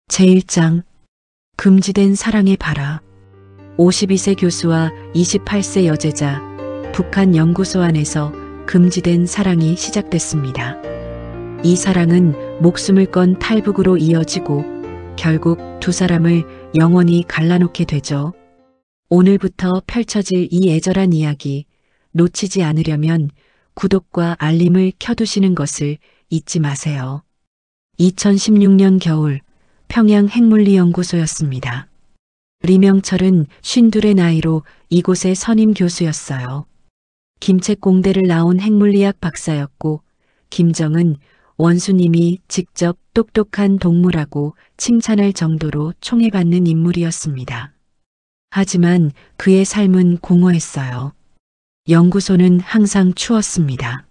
제1장 금지된 사랑의 발화. 52세 교수와 28세 여제자 북한 연구소 안에서 금지된 사랑이 시작됐습니다. 이 사랑은 목숨을 건 탈북으로 이어지고 결국 두 사람을 영원히 갈라놓게 되죠. 오늘부터 펼쳐질 이 애절한 이야기 놓치지 않으려면 구독과 알림을 켜두시는 것을 잊지 마세요. 2016년 겨울 평양 핵물리연구소였습니다. 리명철은 52의 나이로 이곳의 선임 교수였어요. 김책공대를 나온 핵물리학 박사였고 김정은 원수님이 직접 똑똑한 동무라고 칭찬할 정도로 총애받는 인물이었습니다. 하지만 그의 삶은 공허했어요. 연구소는 항상 추웠습니다.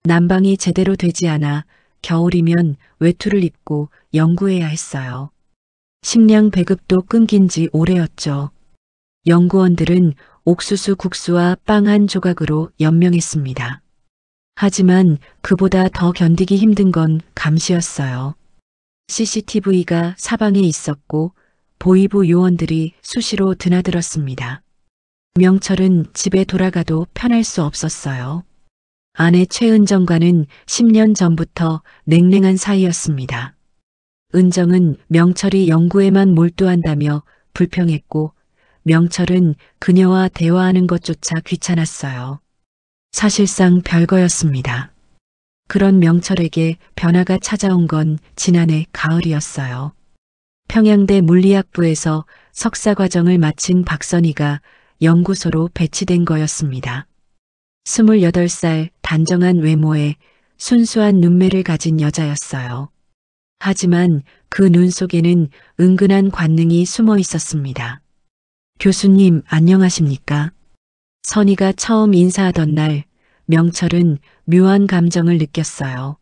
난방이 제대로 되지 않아 겨울이면 외투를 입고 연구해야 했어요. 식량 배급도 끊긴 지 오래였죠. 연구원들은 옥수수 국수와 빵 한 조각으로 연명했습니다. 하지만 그보다 더 견디기 힘든 건 감시였어요. CCTV가 사방에 있었고 보위부 요원들이 수시로 드나들었습니다. 명철은 집에 돌아가도 편할 수 없었어요. 아내 최은정과는 10년 전부터 냉랭한 사이였습니다. 은정은 명철이 연구에만 몰두한다며 불평했고 명철은 그녀와 대화하는 것조차 귀찮았어요. 사실상 별거였습니다. 그런 명철에게 변화가 찾아온 건 지난해 가을이었어요. 평양대 물리학부에서 석사과정을 마친 박선희가 연구소로 배치된 거였습니다. 28살 단정한 외모에 순수한 눈매를 가진 여자였어요. 하지만 그 눈 속에는 은근한 관능이 숨어 있었습니다. 교수님 안녕하십니까? 선희가 처음 인사하던 날 명철은 묘한 감정을 느꼈어요.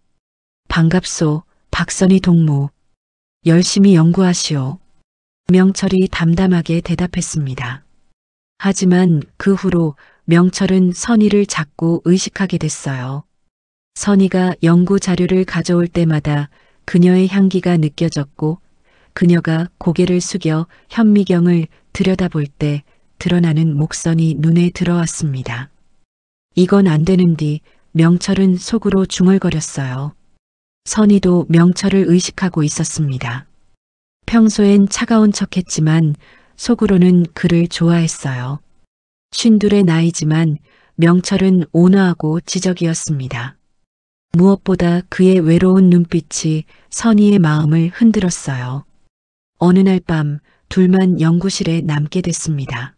반갑소, 박선희 동무. 열심히 연구하시오. 명철이 담담하게 대답했습니다. 하지만 그 후로 명철은 선희를 자꾸 의식하게 됐어요. 선희가 연구 자료를 가져올 때마다 그녀의 향기가 느껴졌고 그녀가 고개를 숙여 현미경을 들여다볼 때 드러나는 목선이 눈에 들어왔습니다. 이건 안 되는디 명철은 속으로 중얼거렸어요. 선희도 명철을 의식하고 있었습니다. 평소엔 차가운 척했지만 속으로는 그를 좋아했어요. 52의 나이지만 명철은 온화하고 지적이었습니다. 무엇보다 그의 외로운 눈빛이 선희의 마음을 흔들었어요. 어느 날 밤 둘만 연구실에 남게 됐습니다.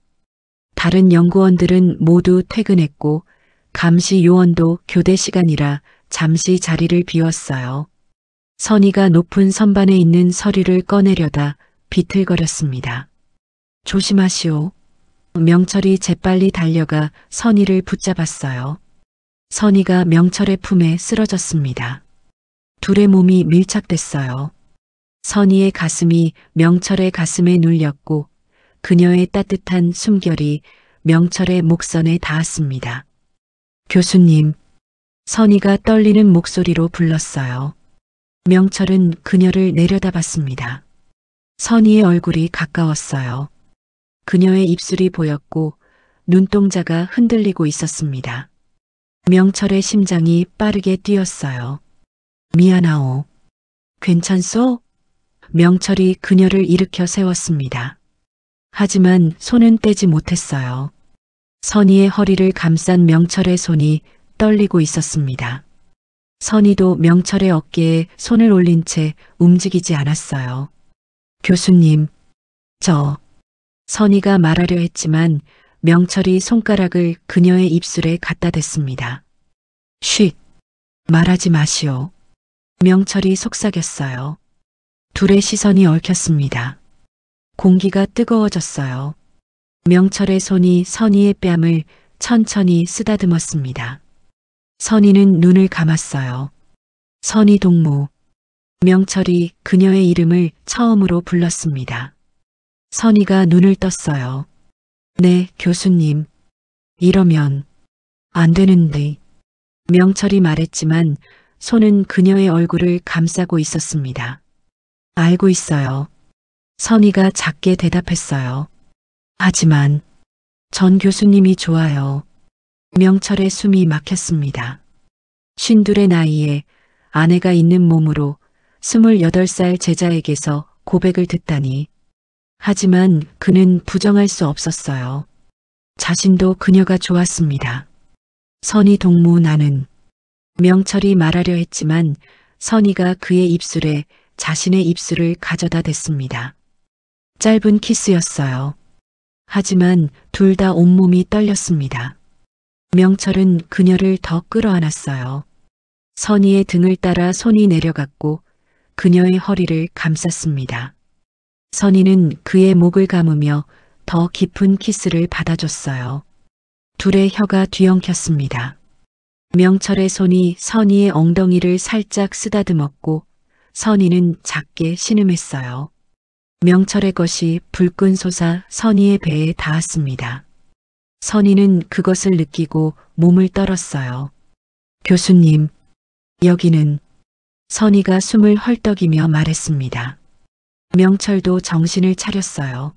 다른 연구원들은 모두 퇴근했고 감시 요원도 교대 시간이라 잠시 자리를 비웠어요. 선희가 높은 선반에 있는 서류를 꺼내려다 비틀거렸습니다. 조심하시오. 명철이 재빨리 달려가 선희를 붙잡았어요. 선희가 명철의 품에 쓰러졌습니다. 둘의 몸이 밀착됐어요. 선희의 가슴이 명철의 가슴에 눌렸고 그녀의 따뜻한 숨결이 명철의 목선에 닿았습니다. 교수님, 선희가 떨리는 목소리로 불렀어요. 명철은 그녀를 내려다봤습니다. 선희의 얼굴이 가까웠어요. 그녀의 입술이 보였고 눈동자가 흔들리고 있었습니다. 명철의 심장이 빠르게 뛰었어요. 미안하오. 괜찮소? 명철이 그녀를 일으켜 세웠습니다. 하지만 손은 떼지 못했어요. 선희의 허리를 감싼 명철의 손이 떨리고 있었습니다. 선희도 명철의 어깨에 손을 올린 채 움직이지 않았어요. 교수님, 선희가 말하려 했지만 명철이 손가락을 그녀의 입술에 갖다 댔습니다. 쉿! 말하지 마시오. 명철이 속삭였어요. 둘의 시선이 얽혔습니다. 공기가 뜨거워졌어요. 명철의 손이 선희의 뺨을 천천히 쓰다듬었습니다. 선희는 눈을 감았어요. 선희 동무. 명철이 그녀의 이름을 처음으로 불렀습니다. 선희가 눈을 떴어요. 네, 교수님. 이러면 안 되는데. 명철이 말했지만 손은 그녀의 얼굴을 감싸고 있었습니다. 알고 있어요. 선희가 작게 대답했어요. 하지만 전 교수님이 좋아요. 명철의 숨이 막혔습니다. 52의 나이에 아내가 있는 몸으로 28살 제자에게서 고백을 듣다니. 하지만 그는 부정할 수 없었어요. 자신도 그녀가 좋았습니다. 선희 동무 나는. 명철이 말하려 했지만 선희가 그의 입술에 자신의 입술을 가져다 댔습니다. 짧은 키스였어요. 하지만 둘 다 온몸이 떨렸습니다. 명철은 그녀를 더 끌어안았어요. 선희의 등을 따라 손이 내려갔고 그녀의 허리를 감쌌습니다. 선희는 그의 목을 감으며 더 깊은 키스를 받아줬어요. 둘의 혀가 뒤엉켰습니다. 명철의 손이 선희의 엉덩이를 살짝 쓰다듬었고 선희는 작게 신음했어요. 명철의 것이 불끈 솟아 선희의 배에 닿았습니다. 선희는 그것을 느끼고 몸을 떨었어요. 교수님, 여기는. 선희가 숨을 헐떡이며 말했습니다. 명철도 정신을 차렸어요.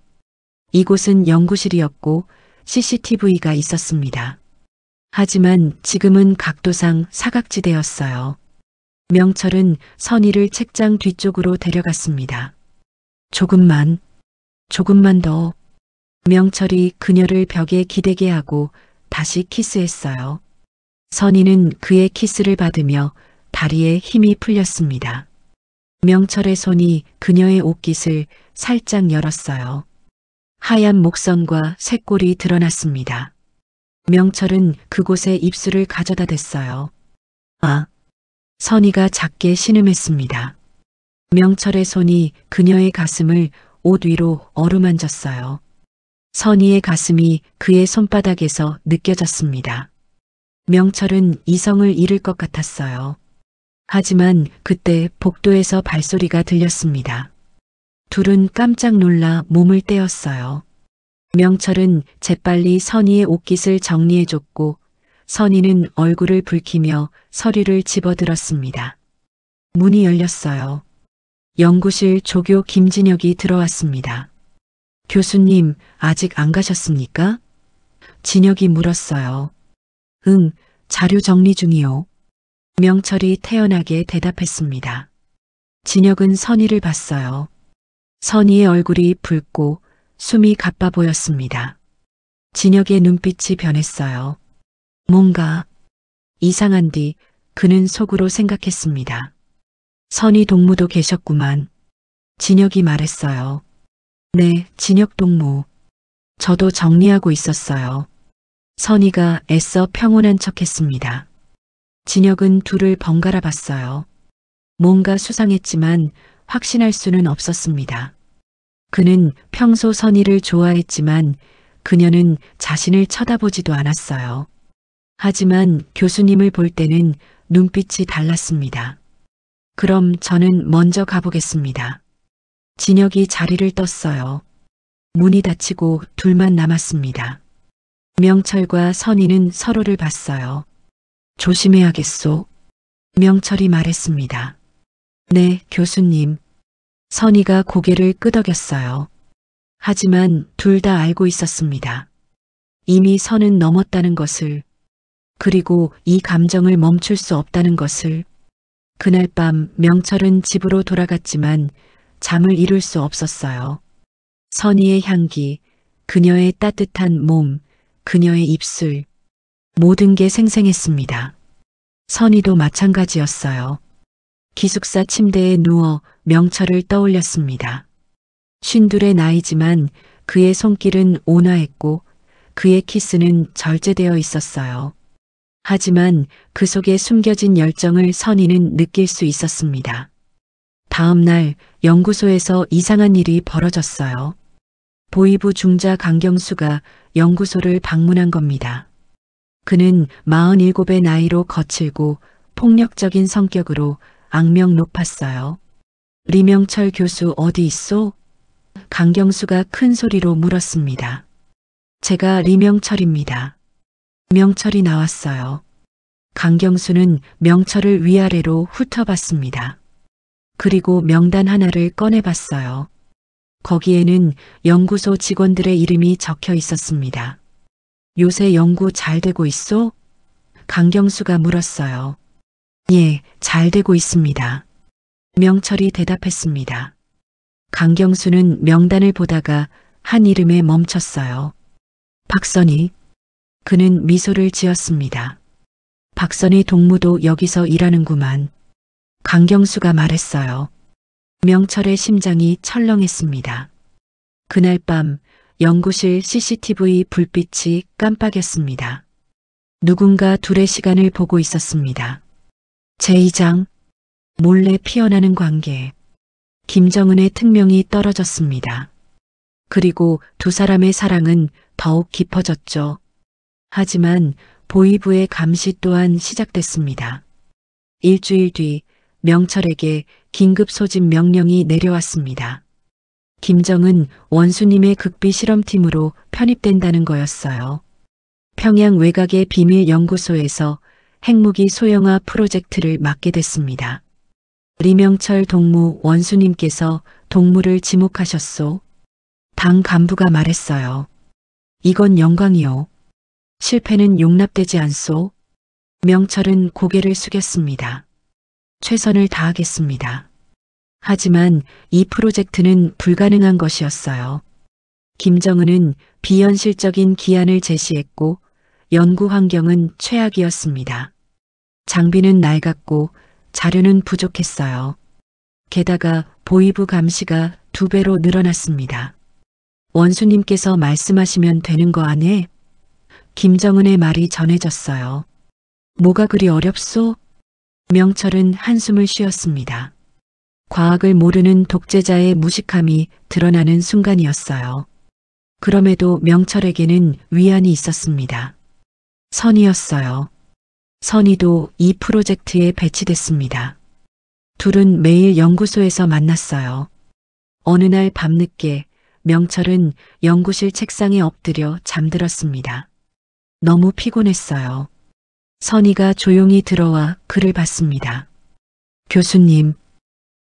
이곳은 연구실이었고 CCTV가 있었습니다. 하지만 지금은 각도상 사각지대였어요. 명철은 선희를 책장 뒤쪽으로 데려갔습니다. 조금만 더. 명철이 그녀를 벽에 기대게 하고 다시 키스했어요. 선희는 그의 키스를 받으며 다리에 힘이 풀렸습니다. 명철의 손이 그녀의 옷깃을 살짝 열었어요. 하얀 목선과 쇄골이 드러났습니다. 명철은 그곳에 입술을 가져다 댔어요. 아! 선희가 작게 신음했습니다. 명철의 손이 그녀의 가슴을 옷 위로 어루만졌어요. 선희의 가슴이 그의 손바닥에서 느껴졌습니다. 명철은 이성을 잃을 것 같았어요. 하지만 그때 복도에서 발소리가 들렸습니다. 둘은 깜짝 놀라 몸을 떼었어요. 명철은 재빨리 선희의 옷깃을 정리해줬고 선희는 얼굴을 붉히며 서류를 집어들었습니다. 문이 열렸어요. 연구실 조교 김진혁이 들어왔습니다. 교수님, 아직 안 가셨습니까? 진혁이 물었어요. 응, 자료 정리 중이요. 명철이 태연하게 대답했습니다. 진혁은 선희를 봤어요. 선희의 얼굴이 붉고 숨이 가빠 보였습니다. 진혁의 눈빛이 변했어요. 뭔가 이상한 뒤 그는 속으로 생각했습니다. 선희 동무도 계셨구만. 진혁이 말했어요. 네, 진혁 동무. 저도 정리하고 있었어요. 선희가 애써 평온한 척했습니다. 진혁은 둘을 번갈아 봤어요. 뭔가 수상했지만 확신할 수는 없었습니다. 그는 평소 선희를 좋아했지만 그녀는 자신을 쳐다보지도 않았어요. 하지만 교수님을 볼 때는 눈빛이 달랐습니다. 그럼 저는 먼저 가보겠습니다. 진혁이 자리를 떴어요. 문이 닫히고 둘만 남았습니다. 명철과 선희는 서로를 봤어요. 조심해야겠소. 명철이 말했습니다. 네, 교수님. 선희가 고개를 끄덕였어요. 하지만 둘 다 알고 있었습니다. 이미 선은 넘었다는 것을, 그리고 이 감정을 멈출 수 없다는 것을. 그날 밤 명철은 집으로 돌아갔지만 잠을 이룰 수 없었어요. 선희의 향기, 그녀의 따뜻한 몸, 그녀의 입술, 모든 게 생생했습니다. 선희도 마찬가지였어요. 기숙사 침대에 누워 명철을 떠올렸습니다. 52의 나이지만 그의 손길은 온화했고 그의 키스는 절제되어 있었어요. 하지만 그 속에 숨겨진 열정을 선희는 느낄 수 있었습니다. 다음 날 연구소에서 이상한 일이 벌어졌어요. 보이부 중자 강경수가 연구소를 방문한 겁니다. 그는 47의 나이로 거칠고 폭력적인 성격으로 악명 높았어요. 리명철 교수 어디 있소? 강경수가 큰 소리로 물었습니다. 제가 리명철입니다. 명철이 나왔어요. 강경수는 명철을 위아래로 훑어봤습니다. 그리고 명단 하나를 꺼내봤어요. 거기에는 연구소 직원들의 이름이 적혀 있었습니다. 요새 연구 잘 되고 있소? 강경수가 물었어요. 예, 잘 되고 있습니다. 명철이 대답했습니다. 강경수는 명단을 보다가 한 이름에 멈췄어요. 박선희. 그는 미소를 지었습니다. 박선희 동무도 여기서 일하는구만. 강경수가 말했어요. 명철의 심장이 철렁했습니다. 그날 밤 연구실 CCTV 불빛이 깜빡였습니다. 누군가 둘의 시간을 보고 있었습니다. 제2장 몰래 피어나는 관계. 김정은의 특명이 떨어졌습니다. 그리고 두 사람의 사랑은 더욱 깊어졌죠. 하지만 보위부의 감시 또한 시작됐습니다. 일주일 뒤 명철에게 긴급 소집 명령이 내려왔습니다. 김정은 원수님의 극비 실험팀으로 편입된다는 거였어요. 평양 외곽의 비밀 연구소에서 핵무기 소형화 프로젝트를 맡게 됐습니다. 리명철 동무 원수님께서 동무를 지목하셨소. 당 간부가 말했어요. 이건 영광이요. 실패는 용납되지 않소. 명철은 고개를 숙였습니다. 최선을 다하겠습니다. 하지만 이 프로젝트는 불가능한 것이었어요. 김정은은 비현실적인 기한을 제시했고 연구 환경은 최악이었습니다. 장비는 낡았고 자료는 부족했어요. 게다가 보위부 감시가 2배로 늘어났습니다. 원수님께서 말씀하시면 되는 거 아네? 김정은의 말이 전해졌어요. 뭐가 그리 어렵소? 명철은 한숨을 쉬었습니다. 과학을 모르는 독재자의 무식함이 드러나는 순간이었어요. 그럼에도 명철에게는 위안이 있었습니다. 선이었어요. 선이도 이 프로젝트에 배치됐습니다. 둘은 매일 연구소에서 만났어요. 어느 날 밤늦게 명철은 연구실 책상에 엎드려 잠들었습니다. 너무 피곤했어요. 선이가 조용히 들어와 그를 봤습니다. 교수님.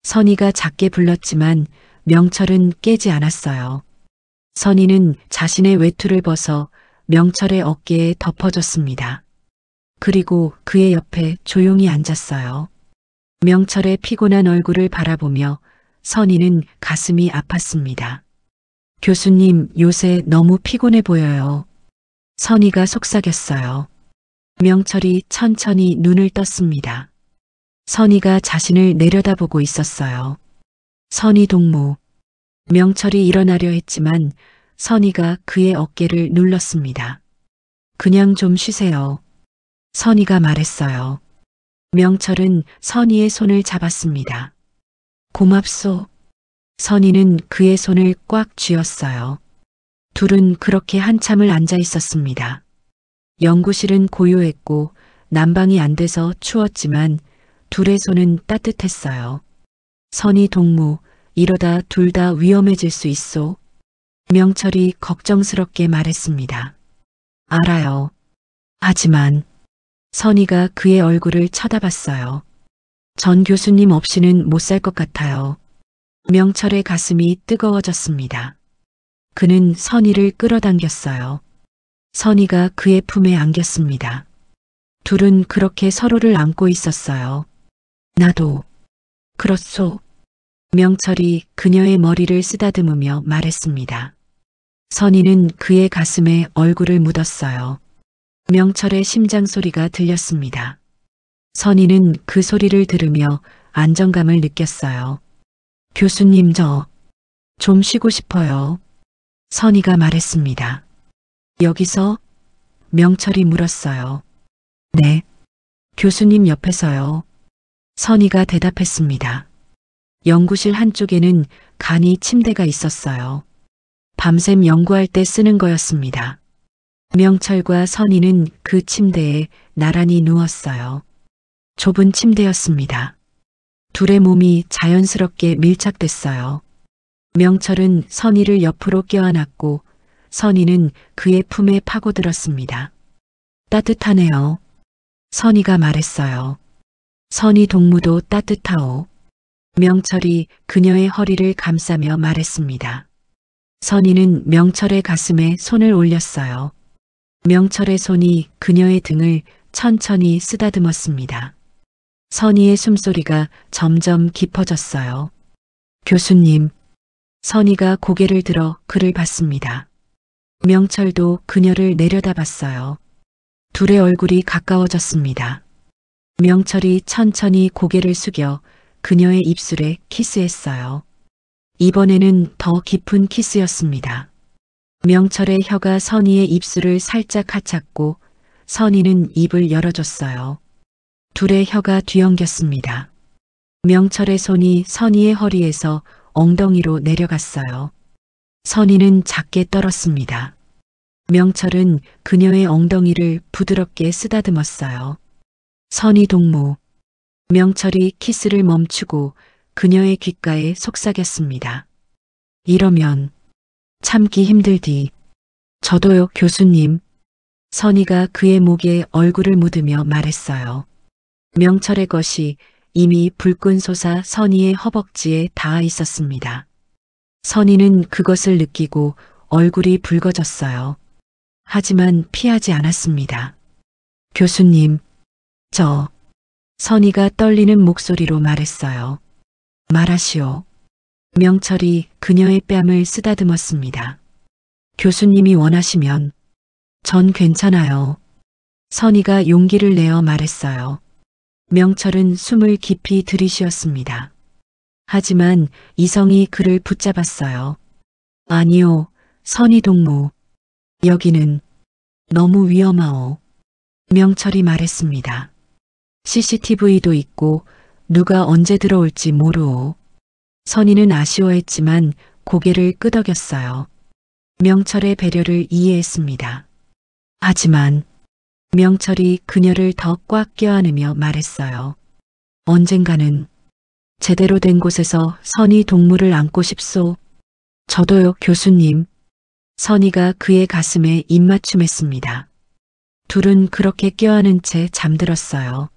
선이가 작게 불렀지만 명철은 깨지 않았어요. 선이는 자신의 외투를 벗어 명철의 어깨에 덮어줬습니다. 그리고 그의 옆에 조용히 앉았어요. 명철의 피곤한 얼굴을 바라보며 선이는 가슴이 아팠습니다. 교수님, 요새 너무 피곤해 보여요. 선이가 속삭였어요. 명철이 천천히 눈을 떴습니다. 선이가 자신을 내려다보고 있었어요. 선이 동무. 명철이 일어나려 했지만 선이가 그의 어깨를 눌렀습니다. 그냥 좀 쉬세요. 선이가 말했어요. 명철은 선이의 손을 잡았습니다. 고맙소. 선이는 그의 손을 꽉 쥐었어요. 둘은 그렇게 한참을 앉아 있었습니다. 연구실은 고요했고 난방이 안 돼서 추웠지만 둘의 손은 따뜻했어요. 선이 동무, 이러다 둘 다 위험해질 수 있소. 명철이 걱정스럽게 말했습니다. 알아요. 하지만 선이가 그의 얼굴을 쳐다봤어요. 전 교수님 없이는 못 살 것 같아요. 명철의 가슴이 뜨거워졌습니다. 그는 선이를 끌어당겼어요. 선이가 그의 품에 안겼습니다. 둘은 그렇게 서로를 안고 있었어요. 나도. 그렇소. 명철이 그녀의 머리를 쓰다듬으며 말했습니다. 선이는 그의 가슴에 얼굴을 묻었어요. 명철의 심장 소리가 들렸습니다. 선이는 그 소리를 들으며 안정감을 느꼈어요. 교수님, 저 좀 쉬고 싶어요. 선이가 말했습니다. 여기서? 명철이 물었어요. 네. 교수님 옆에서요. 선이가 대답했습니다. 연구실 한쪽에는 간이 침대가 있었어요. 밤샘 연구할 때 쓰는 거였습니다. 명철과 선이는 그 침대에 나란히 누웠어요. 좁은 침대였습니다. 둘의 몸이 자연스럽게 밀착됐어요. 명철은 선이를 옆으로 껴안았고 선이는 그의 품에 파고들었습니다. 따뜻하네요. 선이가 말했어요. 선이 동무도 따뜻하오. 명철이 그녀의 허리를 감싸며 말했습니다. 선희는 명철의 가슴에 손을 올렸어요. 명철의 손이 그녀의 등을 천천히 쓰다듬었습니다. 선희의 숨소리가 점점 깊어졌어요. 교수님. 선희가 고개를 들어 그를 봤습니다. 명철도 그녀를 내려다봤어요. 둘의 얼굴이 가까워졌습니다. 명철이 천천히 고개를 숙여 그녀의 입술에 키스했어요. 이번에는 더 깊은 키스였습니다. 명철의 혀가 선희의 입술을 살짝 하찼고 선희는 입을 열어줬어요. 둘의 혀가 뒤엉겼습니다. 명철의 손이 선희의 허리에서 엉덩이로 내려갔어요. 선희는 작게 떨었습니다. 명철은 그녀의 엉덩이를 부드럽게 쓰다듬었어요. 선희 동무. 명철이 키스를 멈추고 그녀의 귓가에 속삭였습니다. 이러면 참기 힘들디. 저도요, 교수님. 선희가 그의 목에 얼굴을 묻으며 말했어요. 명철의 것이 이미 불끈 솟아 선희의 허벅지에 닿아 있었습니다. 선희는 그것을 느끼고 얼굴이 붉어졌어요. 하지만 피하지 않았습니다. 교수님, 선희가 떨리는 목소리로 말했어요. 말하시오. 명철이 그녀의 뺨을 쓰다듬었습니다. 교수님이 원하시면 전 괜찮아요. 선희가 용기를 내어 말했어요. 명철은 숨을 깊이 들이쉬었습니다. 하지만 이성이 그를 붙잡았어요. 아니요, 선희 동무. 여기는 너무 위험하오. 명철이 말했습니다. CCTV도 있고 누가 언제 들어올지 모르오. 선희는 아쉬워했지만 고개를 끄덕였어요. 명철의 배려를 이해했습니다. 하지만 명철이 그녀를 더 꽉 껴안으며 말했어요. 언젠가는 제대로 된 곳에서 선희 동무를 안고 싶소. 저도요, 교수님. 선희가 그의 가슴에 입맞춤했습니다. 둘은 그렇게 껴안은 채 잠들었어요.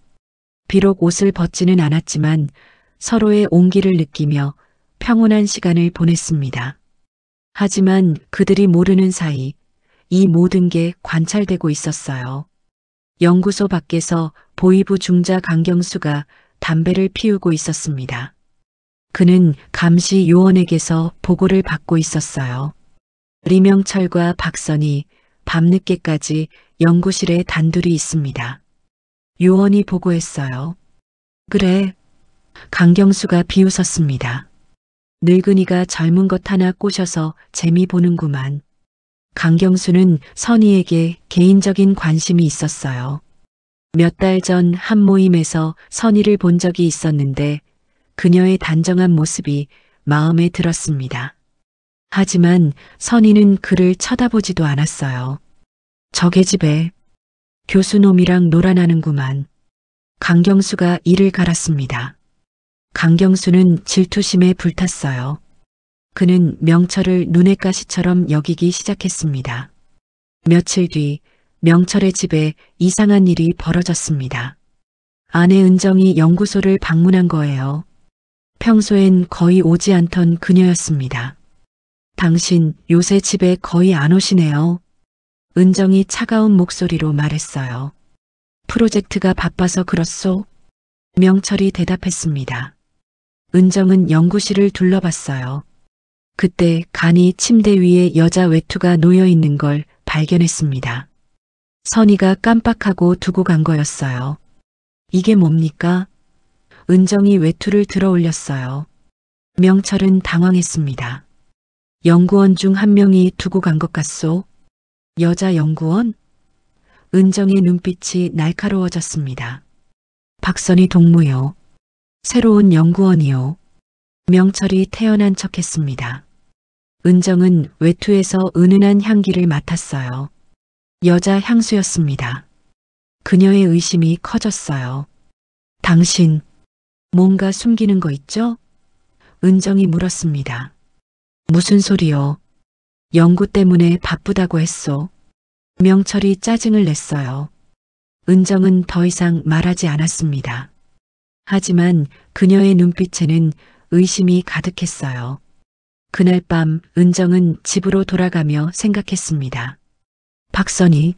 비록 옷을 벗지는 않았지만 서로의 온기를 느끼며 평온한 시간을 보냈습니다. 하지만 그들이 모르는 사이 이 모든 게 관찰되고 있었어요. 연구소 밖에서 보이부 중자 강경수가 담배를 피우고 있었습니다. 그는 감시 요원에게서 보고를 받고 있었어요. 리명철과 박선이 밤늦게까지 연구실에 단둘이 있습니다. 요원이 보고했어요. 그래. 강경수가 비웃었습니다. 늙은이가 젊은 것 하나 꼬셔서 재미 보는구만. 강경수는 선희에게 개인적인 관심이 있었어요. 몇 달 전 한 모임에서 선희를 본 적이 있었는데 그녀의 단정한 모습이 마음에 들었습니다. 하지만 선희는 그를 쳐다보지도 않았어요. 저게 집에 교수놈이랑 놀아나는구만. 강경수가 이를 갈았습니다. 강경수는 질투심에 불탔어요. 그는 명철을 눈의 가시처럼 여기기 시작했습니다. 며칠 뒤 명철의 집에 이상한 일이 벌어졌습니다. 아내 은정이 연구소를 방문한 거예요. 평소엔 거의 오지 않던 그녀였습니다. 당신 요새 집에 거의 안 오시네요. 은정이 차가운 목소리로 말했어요. 프로젝트가 바빠서 그렇소? 명철이 대답했습니다. 은정은 연구실을 둘러봤어요. 그때 간이 침대 위에 여자 외투가 놓여 있는 걸 발견했습니다. 선희가 깜빡하고 두고 간 거였어요. 이게 뭡니까? 은정이 외투를 들어 올렸어요. 명철은 당황했습니다. 연구원 중 한 명이 두고 간 것 같소? 여자 연구원? 은정의 눈빛이 날카로워졌습니다. 박선희 동무요. 새로운 연구원이요. 명철이 태연한 척했습니다. 은정은 외투에서 은은한 향기를 맡았어요. 여자 향수였습니다. 그녀의 의심이 커졌어요. 당신, 뭔가 숨기는 거 있죠? 은정이 물었습니다. 무슨 소리요? 연구 때문에 바쁘다고 했소. 명철이 짜증을 냈어요. 은정은 더 이상 말하지 않았습니다. 하지만 그녀의 눈빛에는 의심이 가득했어요. 그날 밤 은정은 집으로 돌아가며 생각했습니다. 박선희,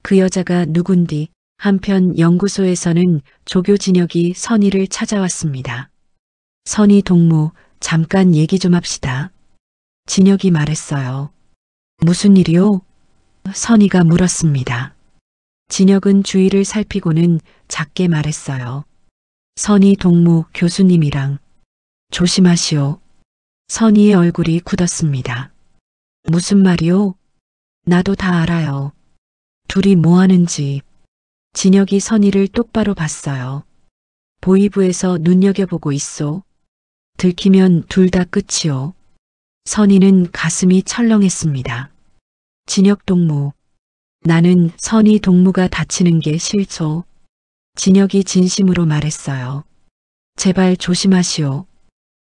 그 여자가 누군디? 한편 연구소에서는 조교 진혁이 선희를 찾아왔습니다. 선희 동무, 잠깐 얘기 좀 합시다. 진혁이 말했어요. 무슨 일이요? 선희가 물었습니다. 진혁은 주위를 살피고는 작게 말했어요. 선희 동무 교수님이랑 조심하시오. 선희의 얼굴이 굳었습니다. 무슨 말이오? 나도 다 알아요. 둘이 뭐 하는지. 진혁이 선희를 똑바로 봤어요. 보이부에서 눈여겨보고 있소. 들키면 둘 다 끝이오. 선희는 가슴이 철렁했습니다. 진혁 동무, 나는 선희 동무가 다치는 게 싫소. 진혁이 진심으로 말했어요. 제발 조심하시오.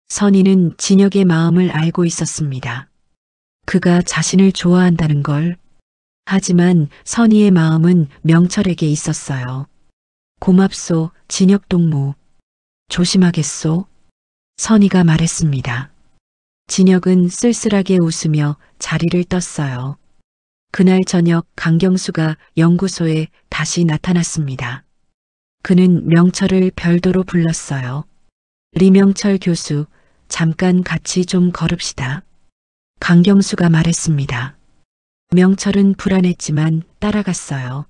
선희는 진혁의 마음을 알고 있었습니다. 그가 자신을 좋아한다는 걸. 하지만 선희의 마음은 명철에게 있었어요. 고맙소, 진혁 동무. 조심하겠소. 선희가 말했습니다. 진혁은 쓸쓸하게 웃으며 자리를 떴어요. 그날 저녁 강경수가 연구소에 다시 나타났습니다. 그는 명철을 별도로 불렀어요. 리명철 교수, 잠깐 같이 좀 걸읍시다. 강경수가 말했습니다. 명철은 불안했지만 따라갔어요.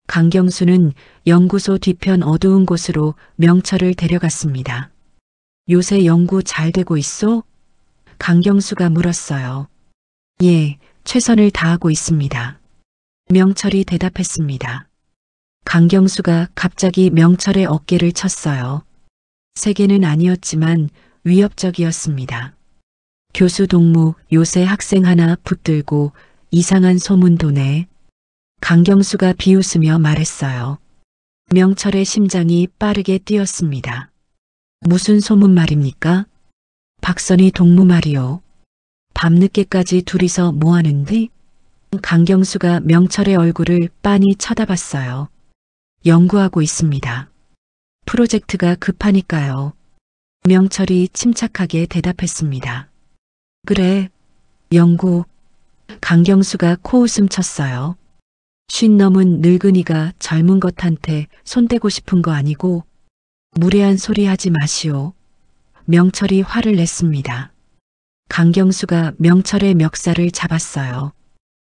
강경수는 연구소 뒤편 어두운 곳으로 명철을 데려갔습니다. 요새 연구 잘 되고 있소? 강경수가 물었어요. 예, 최선을 다하고 있습니다. 명철이 대답했습니다. 강경수가 갑자기 명철의 어깨를 쳤어요. 세게는 아니었지만 위협적이었습니다. 교수 동무, 요새 학생 하나 붙들고 이상한 소문 도네. 강경수가 비웃으며 말했어요. 명철의 심장이 빠르게 뛰었습니다. 무슨 소문 말입니까? 박선희 동무 말이요. 밤늦게까지 둘이서 뭐 하는데? 강경수가 명철의 얼굴을 빤히 쳐다봤어요. 연구하고 있습니다. 프로젝트가 급하니까요. 명철이 침착하게 대답했습니다. 그래, 연구. 강경수가 코웃음 쳤어요. 50 넘은 늙은이가 젊은 것한테 손대고 싶은 거 아니고 무례한 소리 하지 마시오. 명철이 화를 냈습니다. 강경수가 명철의 멱살을 잡았어요.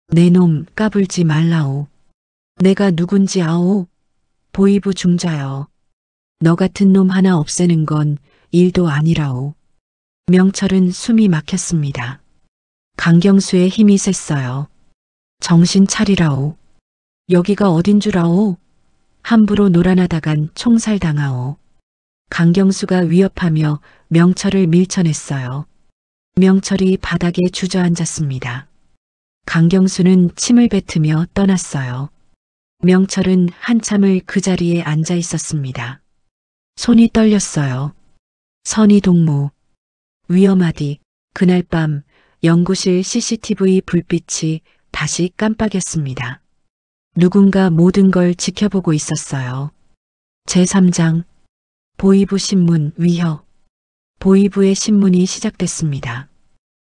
내 놈 까불지 말라오. 내가 누군지 아오? 보이부 중자여. 너 같은 놈 하나 없애는 건 일도 아니라오. 명철은 숨이 막혔습니다. 강경수의 힘이 셌어요. 정신 차리라오. 여기가 어딘 줄 아오? 함부로 놀아나다간 총살당하오. 강경수가 위협하며 명철을 밀쳐냈어요. 명철이 바닥에 주저앉았습니다. 강경수는 침을 뱉으며 떠났어요. 명철은 한참을 그 자리에 앉아 있었습니다. 손이 떨렸어요. 선희 동무. 위험하디. 그날 밤 연구실 CCTV 불빛이 다시 깜빡였습니다. 누군가 모든 걸 지켜보고 있었어요. 제3장 보이부 신문 위협. 보이부의 신문이 시작됐습니다.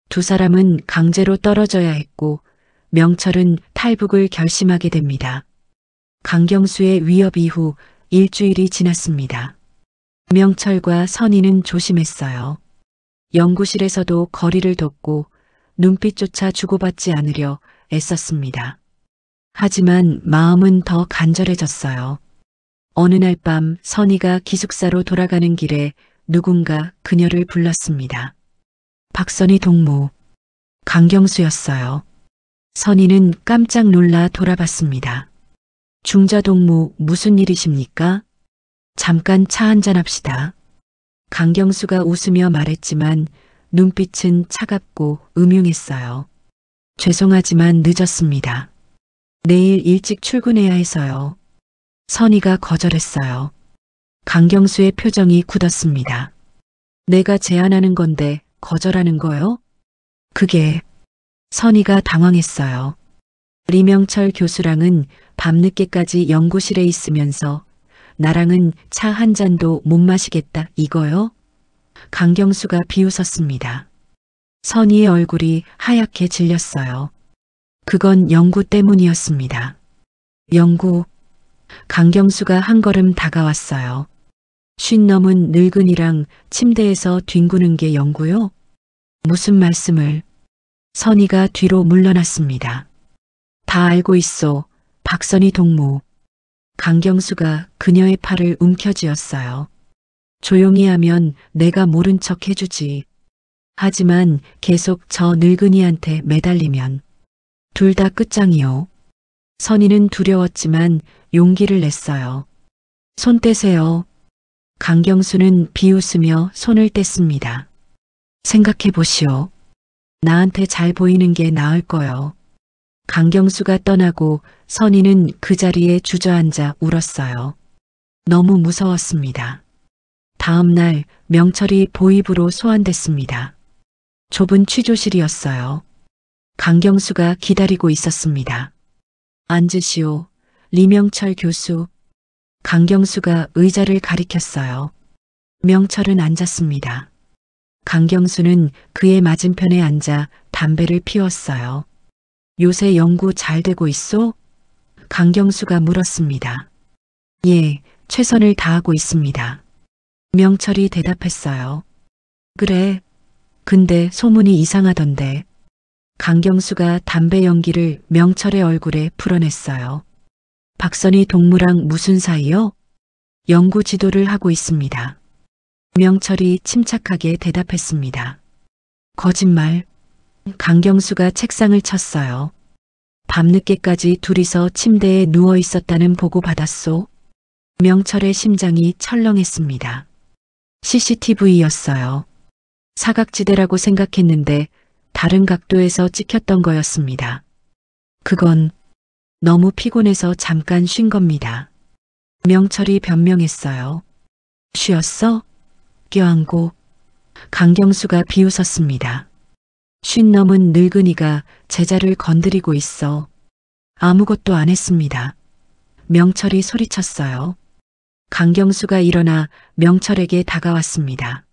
두 사람은 강제로 떨어져야 했고 명철은 탈북을 결심하게 됩니다. 강경수의 위협 이후 일주일이 지났습니다. 명철과 선희는 조심했어요. 연구실에서도 거리를 뒀고 눈빛조차 주고받지 않으려 애썼습니다. 하지만 마음은 더 간절해졌어요. 어느 날 밤 선희가 기숙사로 돌아가는 길에 누군가 그녀를 불렀습니다. 박선희 동무. 강경수였어요. 선희는 깜짝 놀라 돌아봤습니다. 중자 동무 무슨 일이십니까? 잠깐 차 한잔 합시다. 강경수가 웃으며 말했지만 눈빛은 차갑고 음흉했어요. 죄송하지만 늦었습니다. 내일 일찍 출근해야 해서요. 선희가 거절했어요. 강경수의 표정이 굳었습니다. 내가 제안하는 건데 거절하는 거요? 그게. 선희가 당황했어요. 리명철 교수랑은 밤늦게까지 연구실에 있으면서 나랑은 차 한 잔도 못 마시겠다 이거요? 강경수가 비웃었습니다. 선희의 얼굴이 하얗게 질렸어요. 그건 영구 때문이었습니다. 영구. 강경수가 한 걸음 다가왔어요. 50 넘은 늙은이랑 침대에서 뒹구는 게 영구요? 무슨 말씀을? 선희가 뒤로 물러났습니다. 다 알고 있어. 박선희 동무. 강경수가 그녀의 팔을 움켜쥐었어요. 조용히 하면 내가 모른 척 해주지. 하지만 계속 저 늙은이한테 매달리면 둘 다 끝장이요. 선희는 두려웠지만 용기를 냈어요. 손 떼세요. 강경수는 비웃으며 손을 뗐습니다. 생각해 보시오. 나한테 잘 보이는 게 나을 거요. 강경수가 떠나고 선희는 그 자리에 주저앉아 울었어요. 너무 무서웠습니다. 다음 날 명철이 보입으로 소환됐습니다. 좁은 취조실이었어요. 강경수가 기다리고 있었습니다. 앉으시오. 리명철 교수. 강경수가 의자를 가리켰어요. 명철은 앉았습니다. 강경수는 그의 맞은편에 앉아 담배를 피웠어요. 요새 연구 잘 되고 있소? 강경수가 물었습니다. 예, 최선을 다하고 있습니다. 명철이 대답했어요. 그래. 근데 소문이 이상하던데. 강경수가 담배 연기를 명철의 얼굴에 풀어냈어요. 박선희 동무랑 무슨 사이요? 연구 지도를 하고 있습니다. 명철이 침착하게 대답했습니다. 거짓말. 강경수가 책상을 쳤어요. 밤늦게까지 둘이서 침대에 누워 있었다는 보고 받았소. 명철의 심장이 철렁했습니다. CCTV였어요. 사각지대라고 생각했는데 다른 각도에서 찍혔던 거였습니다. 그건 너무 피곤해서 잠깐 쉰 겁니다. 명철이 변명했어요. 쉬었어? 껴안고. 강경수가 비웃었습니다. 50 넘은 늙은이가 제자를 건드리고 있어. 아무것도 안 했습니다. 명철이 소리쳤어요. 강경수가 일어나 명철에게 다가왔습니다.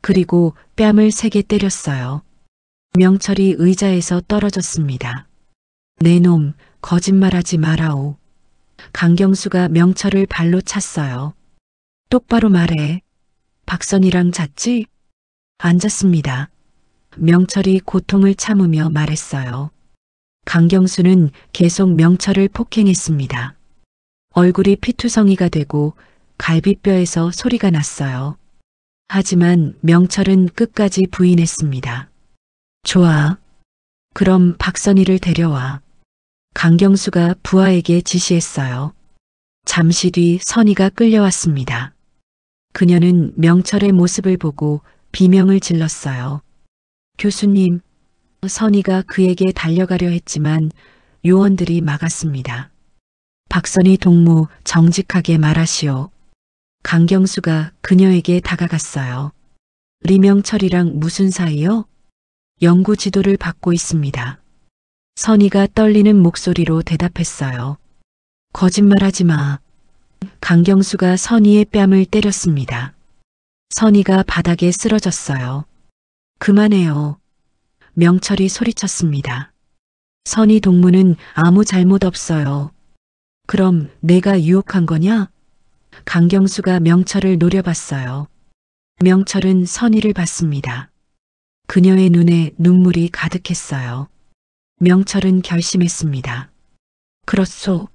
그리고 뺨을 3개 때렸어요. 명철이 의자에서 떨어졌습니다. 내 놈, 거짓말하지 마라오. 강경수가 명철을 발로 찼어요. 똑바로 말해. 박선희랑 잤지? 앉았습니다. 명철이 고통을 참으며 말했어요. 강경수는 계속 명철을 폭행했습니다. 얼굴이 피투성이가 되고 갈비뼈에서 소리가 났어요. 하지만 명철은 끝까지 부인했습니다. 좋아. 그럼 박선희를 데려와. 강경수가 부하에게 지시했어요. 잠시 뒤 선희가 끌려왔습니다. 그녀는 명철의 모습을 보고 비명을 질렀어요. 교수님. 선희가 그에게 달려가려 했지만 요원들이 막았습니다. 박선희 동무 정직하게 말하시오. 강경수가 그녀에게 다가갔어요. 리명철이랑 무슨 사이요? 연구 지도를 받고 있습니다. 선희가 떨리는 목소리로 대답했어요. 거짓말하지 마. 강경수가 선희의 뺨을 때렸습니다. 선희가 바닥에 쓰러졌어요. 그만해요. 명철이 소리쳤습니다. 선희 동무는 아무 잘못 없어요. 그럼 내가 유혹한 거냐? 강경수가 명철을 노려봤어요. 명철은 선희를 봤습니다. 그녀의 눈에 눈물이 가득했어요. 명철은 결심했습니다. 그렇소.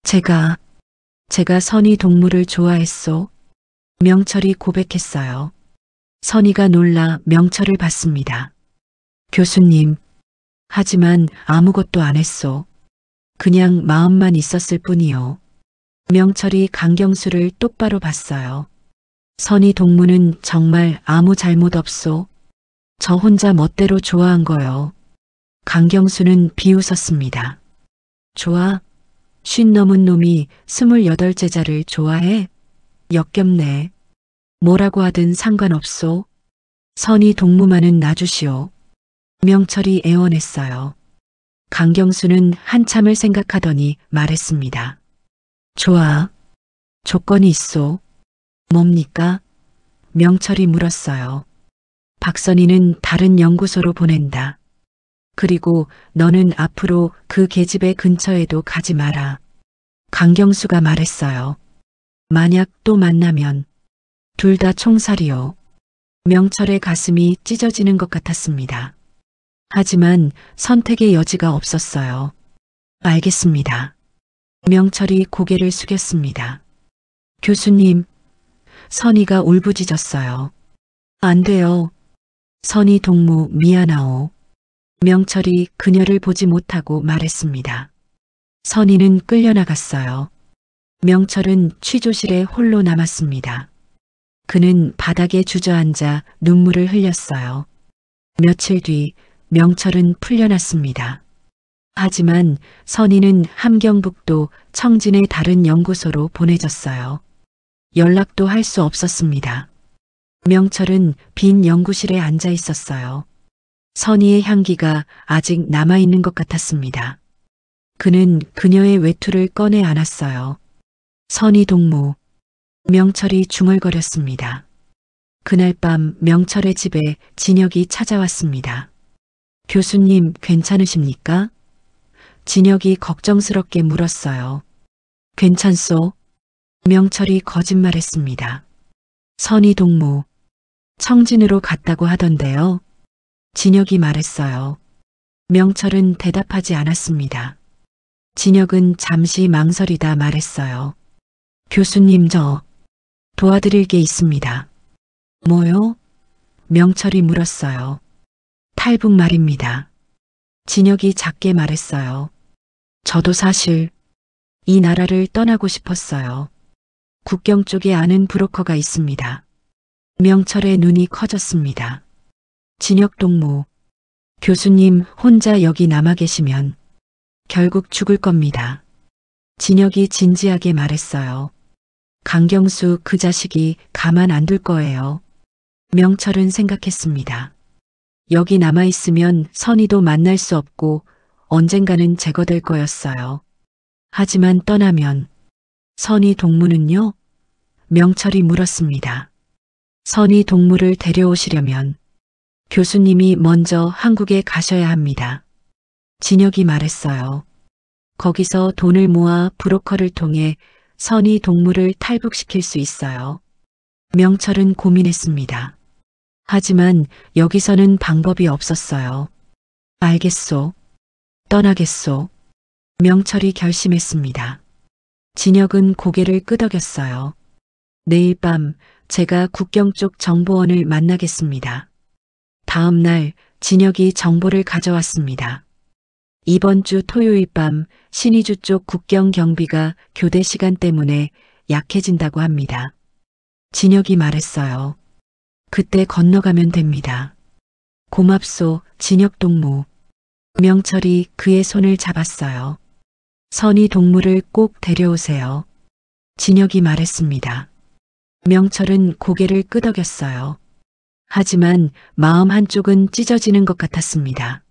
제가 선희 동무를 좋아했소. 명철이 고백했어요. 선희가 놀라 명철을 봤습니다. 교수님. 하지만 아무것도 안 했소. 그냥 마음만 있었을 뿐이요. 명철이 강경수를 똑바로 봤어요. 선희 동무는 정말 아무 잘못 없소. 저 혼자 멋대로 좋아한 거요. 강경수는 비웃었습니다. 좋아? 50 넘은 놈이 28제자를 좋아해? 역겹네. 뭐라고 하든 상관없소. 선희 동무만은 놔주시오. 명철이 애원했어요. 강경수는 한참을 생각하더니 말했습니다. 좋아. 조건이 있소. 뭡니까? 명철이 물었어요. 박선희는 다른 연구소로 보낸다. 그리고 너는 앞으로 그 계집애 근처에도 가지 마라. 강경수가 말했어요. 만약 또 만나면 둘 다 총살이요. 명철의 가슴이 찢어지는 것 같았습니다. 하지만 선택의 여지가 없었어요. 알겠습니다. 명철이 고개를 숙였습니다. 교수님, 선희가 울부짖었어요. 안 돼요. 선희 동무 미안하오. 명철이 그녀를 보지 못하고 말했습니다. 선희는 끌려나갔어요. 명철은 취조실에 홀로 남았습니다. 그는 바닥에 주저앉아 눈물을 흘렸어요. 며칠 뒤 명철은 풀려났습니다. 하지만 선희는 함경북도 청진의 다른 연구소로 보내졌어요. 연락도 할 수 없었습니다. 명철은 빈 연구실에 앉아 있었어요. 선희의 향기가 아직 남아있는 것 같았습니다. 그는 그녀의 외투를 꺼내 안았어요. 선희 동무. 명철이 중얼거렸습니다. 그날 밤 명철의 집에 진혁이 찾아왔습니다. 교수님 괜찮으십니까? 진혁이 걱정스럽게 물었어요. 괜찮소? 명철이 거짓말했습니다. 선희 동무, 청진으로 갔다고 하던데요. 진혁이 말했어요. 명철은 대답하지 않았습니다. 진혁은 잠시 망설이다 말했어요. 교수님 저 도와드릴 게 있습니다. 뭐요? 명철이 물었어요. 탈북 말입니다. 진혁이 작게 말했어요. 저도 사실 이 나라를 떠나고 싶었어요. 국경 쪽에 아는 브로커가 있습니다. 명철의 눈이 커졌습니다. 진혁 동무, 교수님 혼자 여기 남아 계시면 결국 죽을 겁니다. 진혁이 진지하게 말했어요. 강경수 그 자식이 가만 안 둘 거예요. 명철은 생각했습니다. 여기 남아있으면 선희도 만날 수 없고 언젠가는 제거될 거였어요. 하지만 떠나면 선희 동무는요? 명철이 물었습니다. 선희 동무를 데려오시려면 교수님이 먼저 한국에 가셔야 합니다. 진혁이 말했어요. 거기서 돈을 모아 브로커를 통해 선희 동무를 탈북시킬 수 있어요. 명철은 고민했습니다. 하지만 여기서는 방법이 없었어요. 알겠소. 떠나겠소. 명철이 결심했습니다. 진혁은 고개를 끄덕였어요. 내일 밤 제가 국경 쪽 정보원을 만나겠습니다. 다음 날 진혁이 정보를 가져왔습니다. 이번 주 토요일 밤 신의주 쪽 국경 경비가 교대 시간 때문에 약해진다고 합니다. 진혁이 말했어요. 그때 건너가면 됩니다. 고맙소, 진혁 동무. 명철이 그의 손을 잡았어요. 선희 동무를 꼭 데려오세요. 진혁이 말했습니다. 명철은 고개를 끄덕였어요. 하지만 마음 한쪽은 찢어지는 것 같았습니다.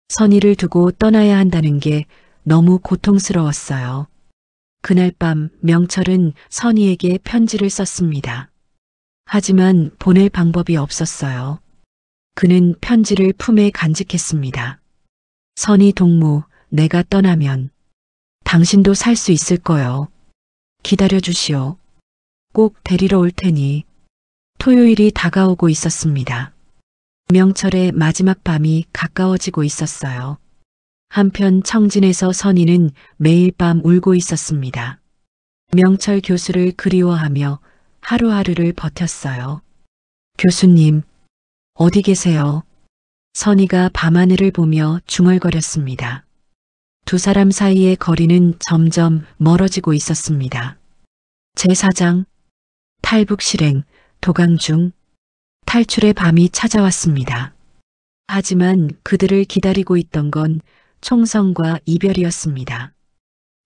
선희를 두고 떠나야 한다는 게 너무 고통스러웠어요. 그날 밤 명철은 선희에게 편지를 썼습니다. 하지만 보낼 방법이 없었어요. 그는 편지를 품에 간직했습니다. 선희 동무, 내가 떠나면 당신도 살 수 있을 거요. 기다려 주시오. 꼭 데리러 올 테니. 토요일이 다가오고 있었습니다. 명철의 마지막 밤이 가까워지고 있었어요. 한편 청진에서 선희는 매일 밤 울고 있었습니다. 명철 교수를 그리워하며 하루하루를 버텼어요. 교수님, 어디 계세요? 선희가 밤하늘을 보며 중얼거렸습니다. 두 사람 사이의 거리는 점점 멀어지고 있었습니다. 제4장, 탈북 실행, 도강 중, 탈출의 밤이 찾아왔습니다. 하지만 그들을 기다리고 있던 건 총성과 이별이었습니다.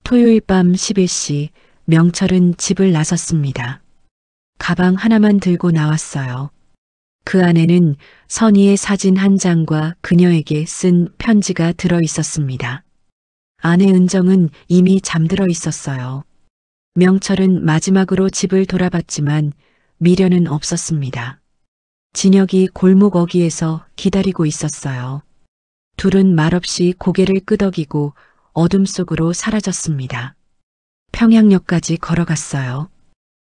토요일 밤 11시 명철은 집을 나섰습니다. 가방 하나만 들고 나왔어요. 그 안에는 선희의 사진 한 장과 그녀에게 쓴 편지가 들어 있었습니다. 아내 은정은 이미 잠들어 있었어요. 명철은 마지막으로 집을 돌아봤지만 미련은 없었습니다. 진혁이 골목 어귀에서 기다리고 있었어요. 둘은 말없이 고개를 끄덕이고 어둠 속으로 사라졌습니다. 평양역까지 걸어갔어요.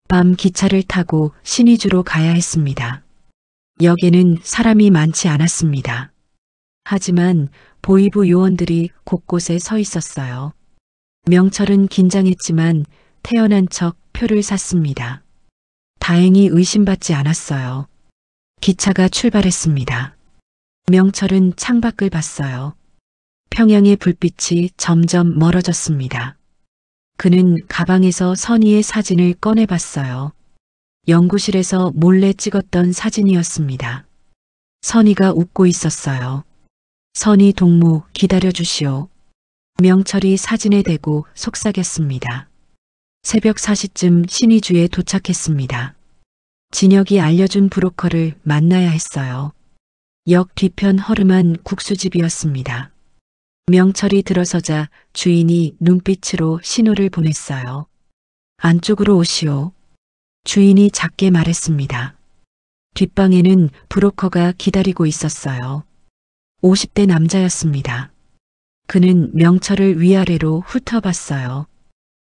밤 기차를 타고 신의주로 가야 했습니다. 역에는 사람이 많지 않았습니다. 하지만 보이부 요원들이 곳곳에 서 있었어요. 명철은 긴장했지만 태연한 척 표를 샀습니다. 다행히 의심받지 않았어요. 기차가 출발했습니다. 명철은 창밖을 봤어요. 평양의 불빛이 점점 멀어졌습니다. 그는 가방에서 선희의 사진을 꺼내봤어요. 연구실에서 몰래 찍었던 사진이었습니다. 선희가 웃고 있었어요. 선희 동무 기다려주시오. 명철이 사진에 대고 속삭였습니다. 새벽 4시쯤 신의주에 도착했습니다. 진혁이 알려준 브로커를 만나야 했어요. 역 뒤편 허름한 국수집이었습니다. 명철이 들어서자 주인이 눈빛으로 신호를 보냈어요. 안쪽으로 오시오. 주인이 작게 말했습니다. 뒷방에는 브로커가 기다리고 있었어요. 50대 남자였습니다. 그는 명철을 위아래로 훑어봤어요.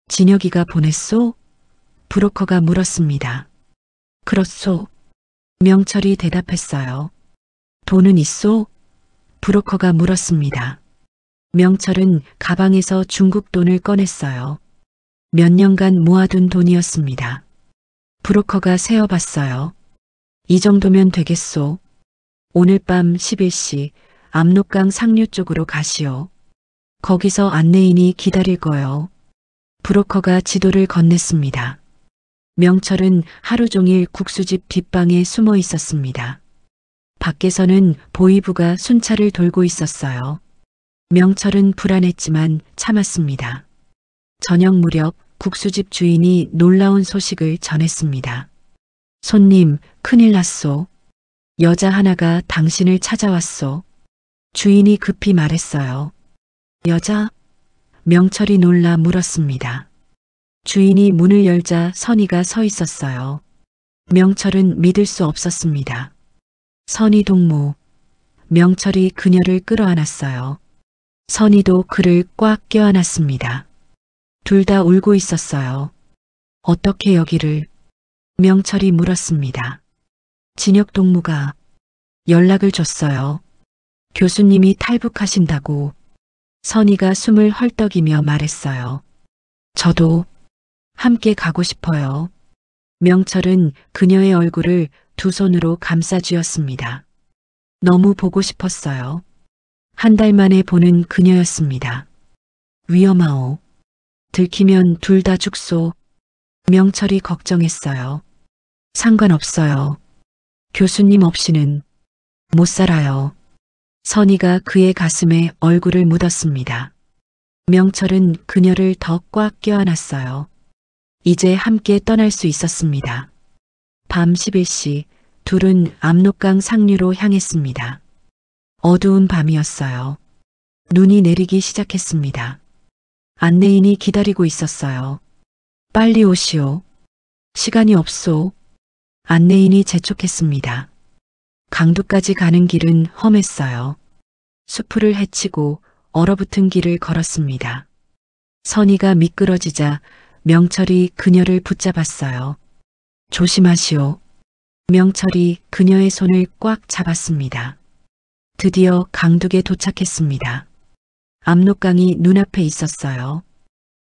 진혁이가 보냈소? 브로커가 물었습니다. 그렇소. 명철이 대답했어요. 돈은 있소? 브로커가 물었습니다. 명철은 가방에서 중국 돈을 꺼냈어요. 몇 년간 모아둔 돈이었습니다. 브로커가 세어봤어요. 이 정도면 되겠소. 오늘 밤 11시 압록강 상류 쪽으로 가시오. 거기서 안내인이 기다릴 거요. 브로커가 지도를 건넸습니다. 명철은 하루 종일 국수집 뒷방에 숨어 있었습니다. 밖에서는 보이부가 순찰을 돌고 있었어요. 명철은 불안했지만 참았습니다. 저녁 무렵 국수집 주인이 놀라운 소식을 전했습니다. 손님, 큰일 났소. 여자 하나가 당신을 찾아왔소. 주인이 급히 말했어요. 여자? 명철이 놀라 물었습니다. 주인이 문을 열자 선희가 서 있었어요. 명철은 믿을 수 없었습니다. 선희 동무. 명철이 그녀를 끌어안았어요. 선희도 그를 꽉 껴안았습니다. 둘 다 울고 있었어요. 어떻게 여기를? 명철이 물었습니다. 진혁 동무가 연락을 줬어요. 교수님이 탈북하신다고. 선희가 숨을 헐떡이며 말했어요. 저도 함께 가고 싶어요. 명철은 그녀의 얼굴을 두 손으로 감싸 쥐었습니다. 너무 보고 싶었어요. 한 달 만에 보는 그녀였습니다. 위험하오. 들키면 둘 다 죽소. 명철이 걱정했어요. 상관없어요. 교수님 없이는 못 살아요. 선희가 그의 가슴에 얼굴을 묻었습니다. 명철은 그녀를 더 꽉 껴안았어요. 이제 함께 떠날 수 있었습니다. 밤 11시 둘은 압록강 상류로 향했습니다. 어두운 밤이었어요. 눈이 내리기 시작했습니다. 안내인이 기다리고 있었어요. 빨리 오시오. 시간이 없소. 안내인이 재촉했습니다. 강두까지 가는 길은 험했어요. 수풀을 헤치고 얼어붙은 길을 걸었습니다. 선희가 미끄러지자 명철이 그녀를 붙잡았어요. 조심하시오. 명철이 그녀의 손을 꽉 잡았습니다. 드디어 강둑에 도착했습니다. 압록강이 눈앞에 있었어요.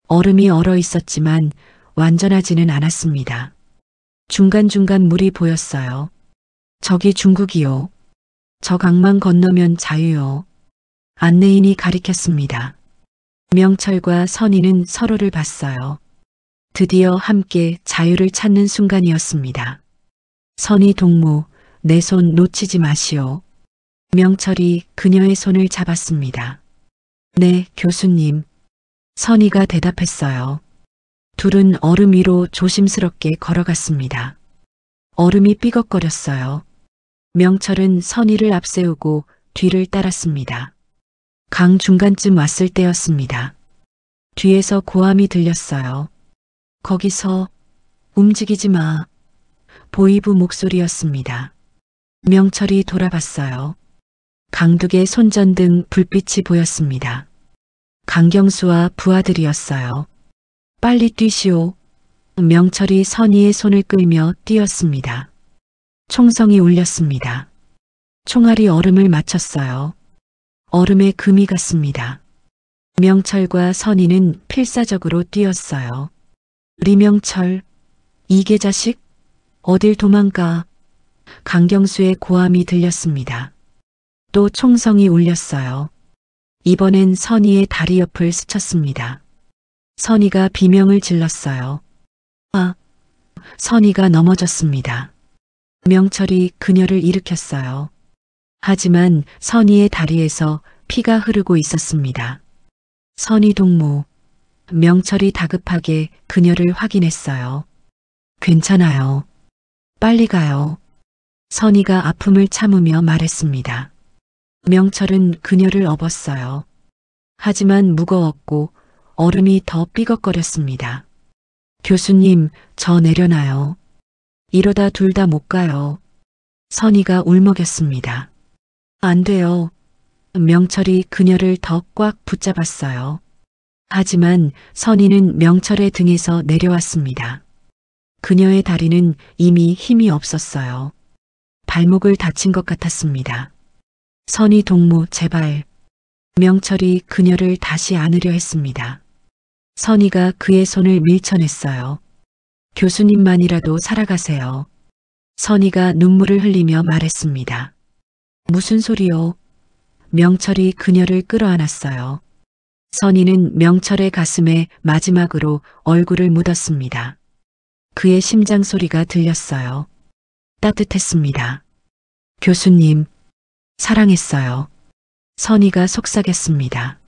얼음이 얼어 있었지만 완전하지는 않았습니다. 중간중간 물이 보였어요. 저기 중국이요. 저 강만 건너면 자유요. 안내인이 가리켰습니다. 명철과 선희는 서로를 봤어요. 드디어 함께 자유를 찾는 순간이었습니다. 선희 동무, 내 손 놓치지 마시오. 명철이 그녀의 손을 잡았습니다. 네, 교수님. 선희가 대답했어요. 둘은 얼음 위로 조심스럽게 걸어갔습니다. 얼음이 삐걱거렸어요. 명철은 선희를 앞세우고 뒤를 따랐습니다. 강 중간쯤 왔을 때였습니다. 뒤에서 고함이 들렸어요. 거기서 움직이지 마. 보이부 목소리였습니다. 명철이 돌아봤어요. 강둑의 손전등 불빛이 보였습니다. 강경수와 부하들이었어요. 빨리 뛰시오. 명철이 선희의 손을 끌며 뛰었습니다. 총성이 울렸습니다. 총알이 얼음을 맞췄어요. 얼음에 금이 갔습니다. 명철과 선희는 필사적으로 뛰었어요. 리명철, 이게 자식? 어딜 도망가? 강경수의 고함이 들렸습니다. 또 총성이 울렸어요. 이번엔 선희의 다리 옆을 스쳤습니다. 선희가 비명을 질렀어요. 아! 선희가 넘어졌습니다. 명철이 그녀를 일으켰어요. 하지만 선희의 다리에서 피가 흐르고 있었습니다. 선희 동무. 명철이 다급하게 그녀를 확인했어요. 괜찮아요. 빨리 가요. 선희가 아픔을 참으며 말했습니다. 명철은 그녀를 업었어요. 하지만 무거웠고 얼음이 더 삐걱거렸습니다. 교수님, 저 내려놔요. 이러다 둘 다 못 가요. 선희가 울먹였습니다. 안 돼요. 명철이 그녀를 더 꽉 붙잡았어요. 하지만 선희는 명철의 등에서 내려왔습니다. 그녀의 다리는 이미 힘이 없었어요. 발목을 다친 것 같았습니다. 선희 동무, 제발. 명철이 그녀를 다시 안으려 했습니다. 선희가 그의 손을 밀쳐냈어요. 교수님만이라도 살아가세요. 선희가 눈물을 흘리며 말했습니다. 무슨 소리요? 명철이 그녀를 끌어안았어요. 선희는 명철의 가슴에 마지막으로 얼굴을 묻었습니다. 그의 심장 소리가 들렸어요. 따뜻했습니다. 교수님, 사랑했어요. 선희가 속삭였습니다.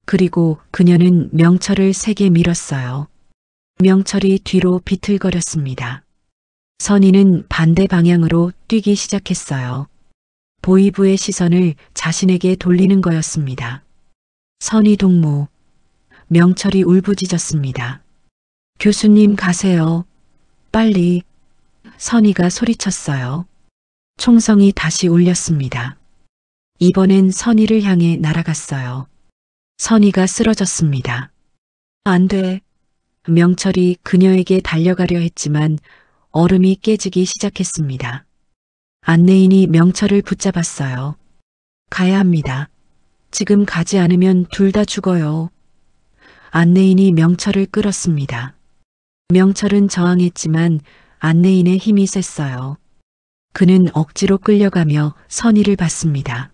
그리고 그녀는 명철을 세게 밀었어요. 명철이 뒤로 비틀거렸습니다. 선희는 반대 방향으로 뛰기 시작했어요. 보이부의 시선을 자신에게 돌리는 거였습니다. 선희 동무. 명철이 울부짖었습니다. 교수님 가세요. 빨리. 선희가 소리쳤어요. 총성이 다시 울렸습니다. 이번엔 선희를 향해 날아갔어요. 선희가 쓰러졌습니다. 안 돼. 명철이 그녀에게 달려가려 했지만 얼음이 깨지기 시작했습니다. 안내인이 명철을 붙잡았어요. 가야 합니다. 지금 가지 않으면 둘 다 죽어요. 안내인이 명철을 끌었습니다. 명철은 저항했지만 안내인의 힘이 셌어요. 그는 억지로 끌려가며 선희를 봤습니다.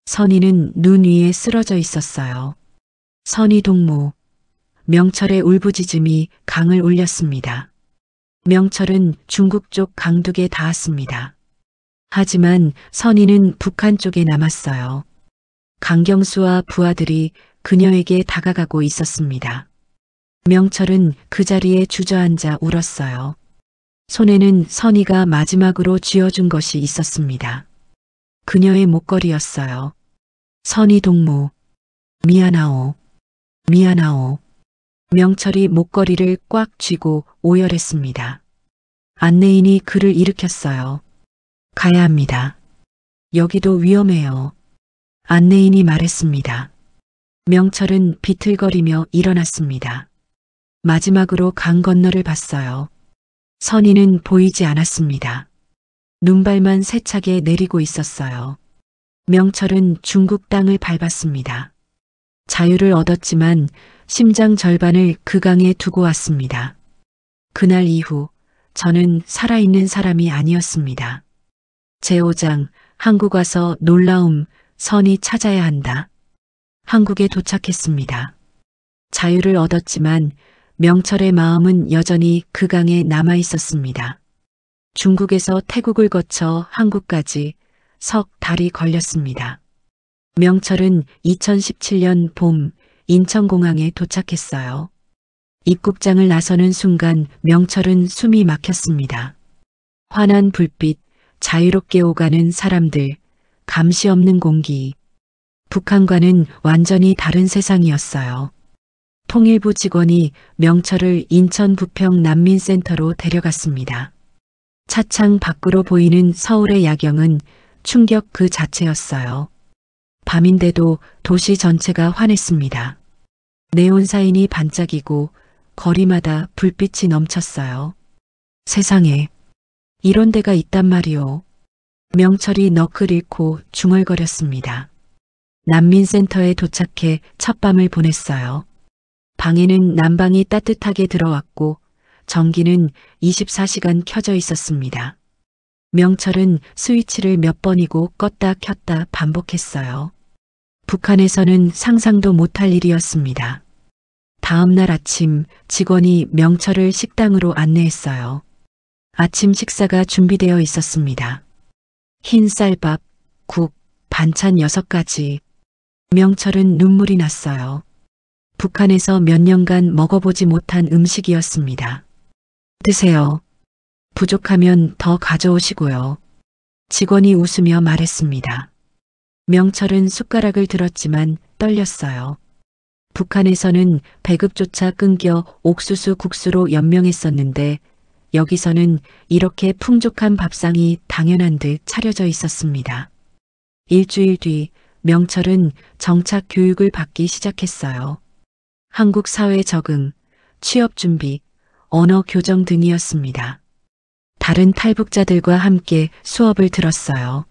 선희는 눈 위에 쓰러져 있었어요. 선희 동무. 명철의 울부짖음이 강을 울렸습니다. 명철은 중국 쪽 강둑에 닿았습니다. 하지만 선희는 북한 쪽에 남았어요. 강경수와 부하들이 그녀에게 다가가고 있었습니다. 명철은 그 자리에 주저앉아 울었어요. 손에는 선희가 마지막으로 쥐어준 것이 있었습니다. 그녀의 목걸이였어요. 선희 동무. 미안하오. 미안하오. 명철이 목걸이를 꽉 쥐고 오열했습니다. 안내인이 그를 일으켰어요. 가야 합니다. 여기도 위험해요. 안내인이 말했습니다. 명철은 비틀거리며 일어났습니다. 마지막으로 강 건너를 봤어요. 선희는 보이지 않았습니다. 눈발만 세차게 내리고 있었어요. 명철은 중국 땅을 밟았습니다. 자유를 얻었지만 심장 절반을 그 강에 두고 왔습니다. 그날 이후 저는 살아있는 사람이 아니었습니다. 제5장, 한국 와서 놀라움, 선희 찾아야 한다. 한국에 도착했습니다. 자유를 얻었지만 명철의 마음은 여전히 그 강에 남아 있었습니다. 중국에서 태국을 거쳐 한국까지 석 달이 걸렸습니다. 명철은 2017년 봄 인천공항에 도착했어요. 입국장을 나서는 순간 명철은 숨이 막혔습니다. 환한 불빛, 자유롭게 오가는 사람들, 감시 없는 공기. 북한과는 완전히 다른 세상이었어요. 통일부 직원이 명철을 인천 부평 난민센터로 데려갔습니다. 차창 밖으로 보이는 서울의 야경은 충격 그 자체였어요. 밤인데도 도시 전체가 환했습니다. 네온사인이 반짝이고 거리마다 불빛이 넘쳤어요. 세상에, 이런 데가 있단 말이오. 명철이 넋을 잃고 중얼거렸습니다. 난민센터에 도착해 첫밤을 보냈어요. 방에는 난방이 따뜻하게 들어왔고 전기는 24시간 켜져 있었습니다. 명철은 스위치를 몇 번이고 껐다 켰다 반복했어요. 북한에서는 상상도 못할 일이었습니다. 다음 날 아침 직원이 명철을 식당으로 안내했어요. 아침 식사가 준비되어 있었습니다. 흰 쌀밥, 국, 반찬 6가지. 명철은 눈물이 났어요. 북한에서 몇 년간 먹어보지 못한 음식이었습니다. 드세요. 부족하면 더 가져오시고요. 직원이 웃으며 말했습니다. 명철은 숟가락을 들었지만 떨렸어요. 북한에서는 배급조차 끊겨 옥수수 국수로 연명했었는데 여기서는 이렇게 풍족한 밥상이 당연한 듯 차려져 있었습니다. 일주일 뒤 명철은 정착 교육을 받기 시작했어요. 한국 사회 적응, 취업 준비, 언어 교정 등이었습니다. 다른 탈북자들과 함께 수업을 들었어요.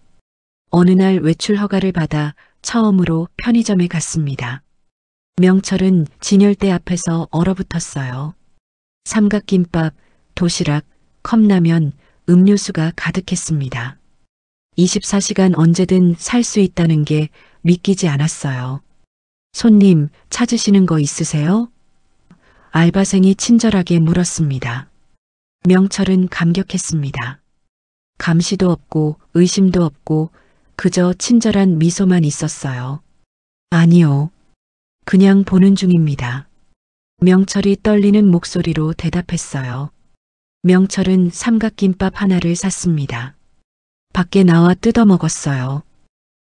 어느 날 외출 허가를 받아 처음으로 편의점에 갔습니다. 명철은 진열대 앞에서 얼어붙었어요. 삼각김밥, 도시락, 컵라면, 음료수가 가득했습니다. 24시간 언제든 살 수 있다는 게 믿기지 않았어요. 손님 찾으시는 거 있으세요? 알바생이 친절하게 물었습니다. 명철은 감격했습니다. 감시도 없고 의심도 없고 그저 친절한 미소만 있었어요. 아니요. 그냥 보는 중입니다. 명철이 떨리는 목소리로 대답했어요. 명철은 삼각김밥 하나를 샀습니다. 밖에 나와 뜯어 먹었어요.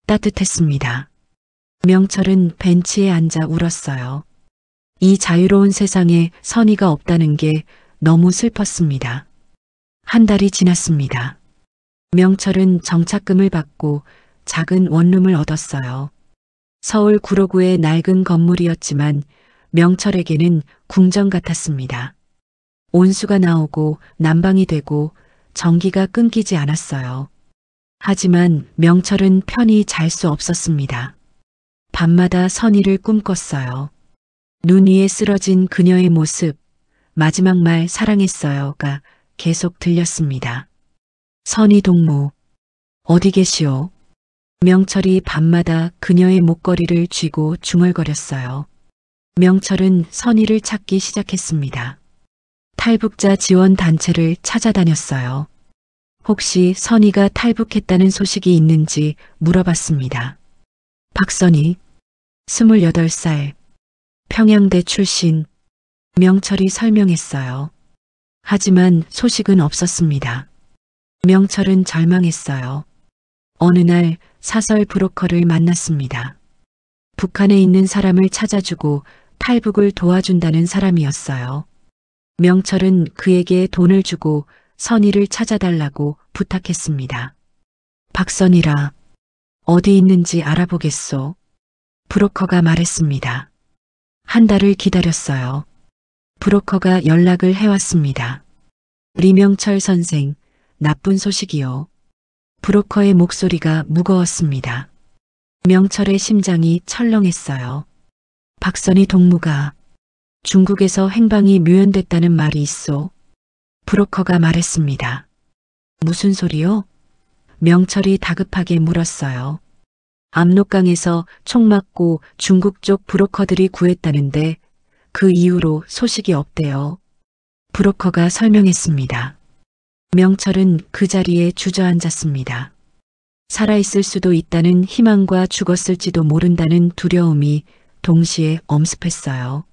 따뜻했습니다. 명철은 벤치에 앉아 울었어요. 이 자유로운 세상에 선의가 없다는 게 너무 슬펐습니다. 한 달이 지났습니다. 명철은 정착금을 받고 작은 원룸을 얻었어요. 서울 구로구의 낡은 건물이었지만 명철에게는 궁전 같았습니다. 온수가 나오고 난방이 되고 전기가 끊기지 않았어요. 하지만 명철은 편히 잘 수 없었습니다. 밤마다 선의를 꿈꿨어요. 눈 위에 쓰러진 그녀의 모습, 마지막 말 사랑했어요가 계속 들렸습니다. 선의 동무, 어디 계시오? 명철이 밤마다 그녀의 목걸이를 쥐고 중얼거렸어요. 명철은 선의를 찾기 시작했습니다. 탈북자 지원 단체를 찾아다녔어요. 혹시 선의가 탈북했다는 소식이 있는지 물어봤습니다. 박선희, 28살, 평양대 출신, 명철이 설명했어요. 하지만 소식은 없었습니다. 명철은 절망했어요. 어느 날 사설 브로커를 만났습니다. 북한에 있는 사람을 찾아주고 탈북을 도와준다는 사람이었어요. 명철은 그에게 돈을 주고 선의를 찾아달라고 부탁했습니다. 박선희라, 어디 있는지 알아보겠소. 브로커가 말했습니다. 한 달을 기다렸어요. 브로커가 연락을 해왔습니다. 리명철 선생, 나쁜 소식이요. 브로커의 목소리가 무거웠습니다. 명철의 심장이 철렁했어요. 박선희 동무가 중국에서 행방이 묘연됐다는 말이 있소. 브로커가 말했습니다. 무슨 소리요? 명철이 다급하게 물었어요. 압록강에서 총 맞고 중국 쪽 브로커들이 구했다는데 그 이후로 소식이 없대요. 브로커가 설명했습니다. 명철은 그 자리에 주저앉았습니다. 살아있을 수도 있다는 희망과 죽었을지도 모른다는 두려움이 동시에 엄습했어요.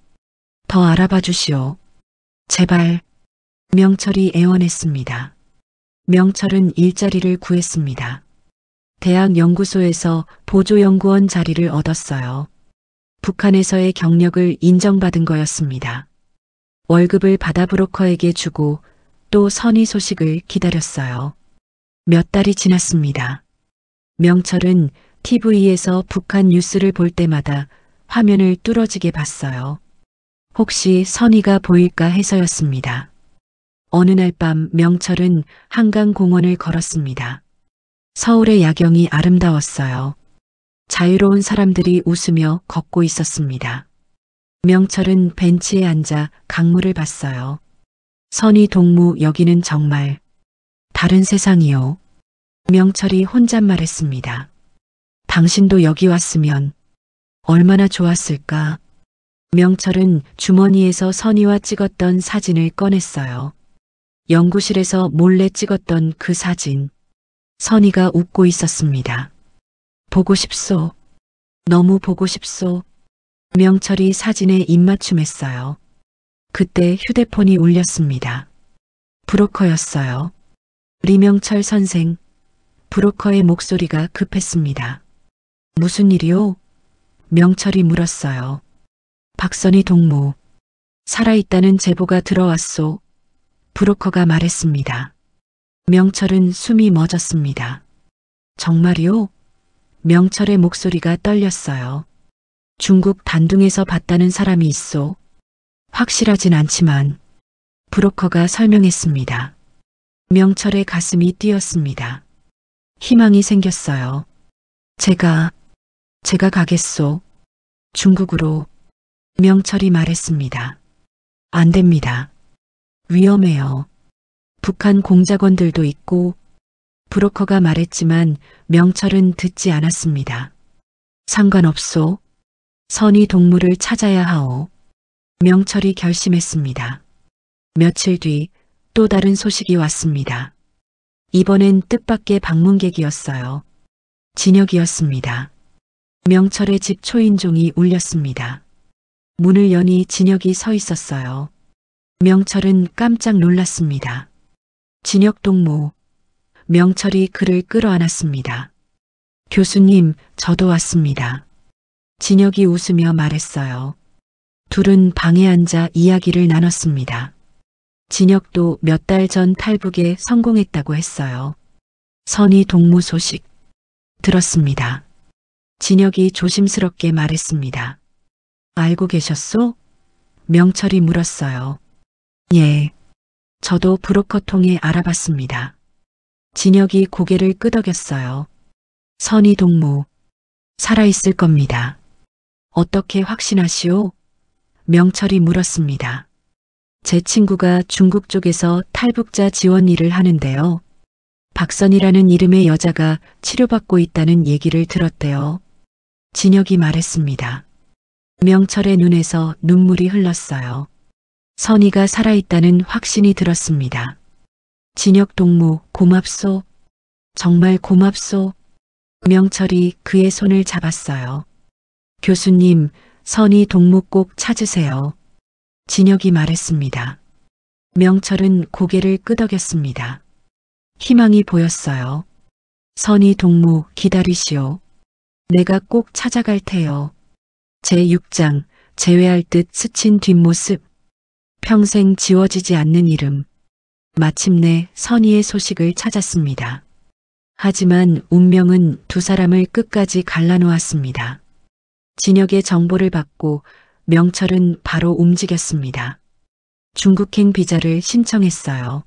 더 알아봐 주시오. 제발. 명철이 애원했습니다. 명철은 일자리를 구했습니다. 대학 연구소에서 보조연구원 자리를 얻었어요. 북한에서의 경력을 인정받은 거였습니다. 월급을 받아 브로커에게 주고 또 선의 소식을 기다렸어요. 몇 달이 지났습니다. 명철은 TV에서 북한 뉴스를 볼 때마다 화면을 뚫어지게 봤어요. 혹시 선의가 보일까 해서였습니다. 어느 날 밤 명철은 한강공원을 걸었습니다. 서울의 야경이 아름다웠어요. 자유로운 사람들이 웃으며 걷고 있었습니다. 명철은 벤치에 앉아 강물을 봤어요. 선의 동무 여기는 정말 다른 세상이요. 명철이 혼잣말했습니다. 당신도 여기 왔으면 얼마나 좋았을까. 명철은 주머니에서 선의와 찍었던 사진을 꺼냈어요. 연구실에서 몰래 찍었던 그 사진. 선의가 웃고 있었습니다. 보고 싶소. 너무 보고 싶소. 명철이 사진에 입맞춤했어요. 그때 휴대폰이 울렸습니다. 브로커였어요. 리명철 선생. 브로커의 목소리가 급했습니다. 무슨 일이요? 명철이 물었어요. 박선희 동무. 살아있다는 제보가 들어왔소. 브로커가 말했습니다. 명철은 숨이 멎었습니다. 정말이요? 명철의 목소리가 떨렸어요. 중국 단둥에서 봤다는 사람이 있소. 확실하진 않지만 브로커가 설명했습니다. 명철의 가슴이 뛰었습니다. 희망이 생겼어요. 제가 가겠소. 중국으로. 명철이 말했습니다. 안 됩니다. 위험해요. 북한 공작원들도 있고. 브로커가 말했지만 명철은 듣지 않았습니다. 상관없소. 선의 동무를 찾아야 하오. 명철이 결심했습니다. 며칠 뒤 또 다른 소식이 왔습니다. 이번엔 뜻밖의 방문객이었어요. 진혁이었습니다. 명철의 집 초인종이 울렸습니다. 문을 여니 진혁이 서 있었어요. 명철은 깜짝 놀랐습니다. 진혁 동무. 명철이 그를 끌어안았습니다. 교수님, 저도 왔습니다. 진혁이 웃으며 말했어요. 둘은 방에 앉아 이야기를 나눴습니다. 진혁도 몇 달 전 탈북에 성공했다고 했어요. 선의 동무 소식 들었습니다. 진혁이 조심스럽게 말했습니다. 알고 계셨소? 명철이 물었어요. 예. 저도 브로커 통해 알아봤습니다. 진혁이 고개를 끄덕였어요. 선의 동무. 살아있을 겁니다. 어떻게 확신하시오? 명철이 물었습니다. 제 친구가 중국 쪽에서 탈북자 지원 일을 하는데요. 박선이라는 이름의 여자가 치료받고 있다는 얘기를 들었대요. 진혁이 말했습니다. 명철의 눈에서 눈물이 흘렀어요. 선의가 살아있다는 확신이 들었습니다. 진혁 동무 고맙소. 정말 고맙소. 명철이 그의 손을 잡았어요. 교수님, 선의 동무 꼭 찾으세요. 진혁이 말했습니다. 명철은 고개를 끄덕였습니다. 희망이 보였어요. 선의 동무 기다리시오. 내가 꼭 찾아갈 테요. 제6장 제외할 듯 스친 뒷모습. 평생 지워지지 않는 이름. 마침내 선의의 소식을 찾았습니다. 하지만 운명은 두 사람을 끝까지 갈라놓았습니다. 진혁의 정보를 받고 명철은 바로 움직였습니다. 중국행 비자를 신청했어요.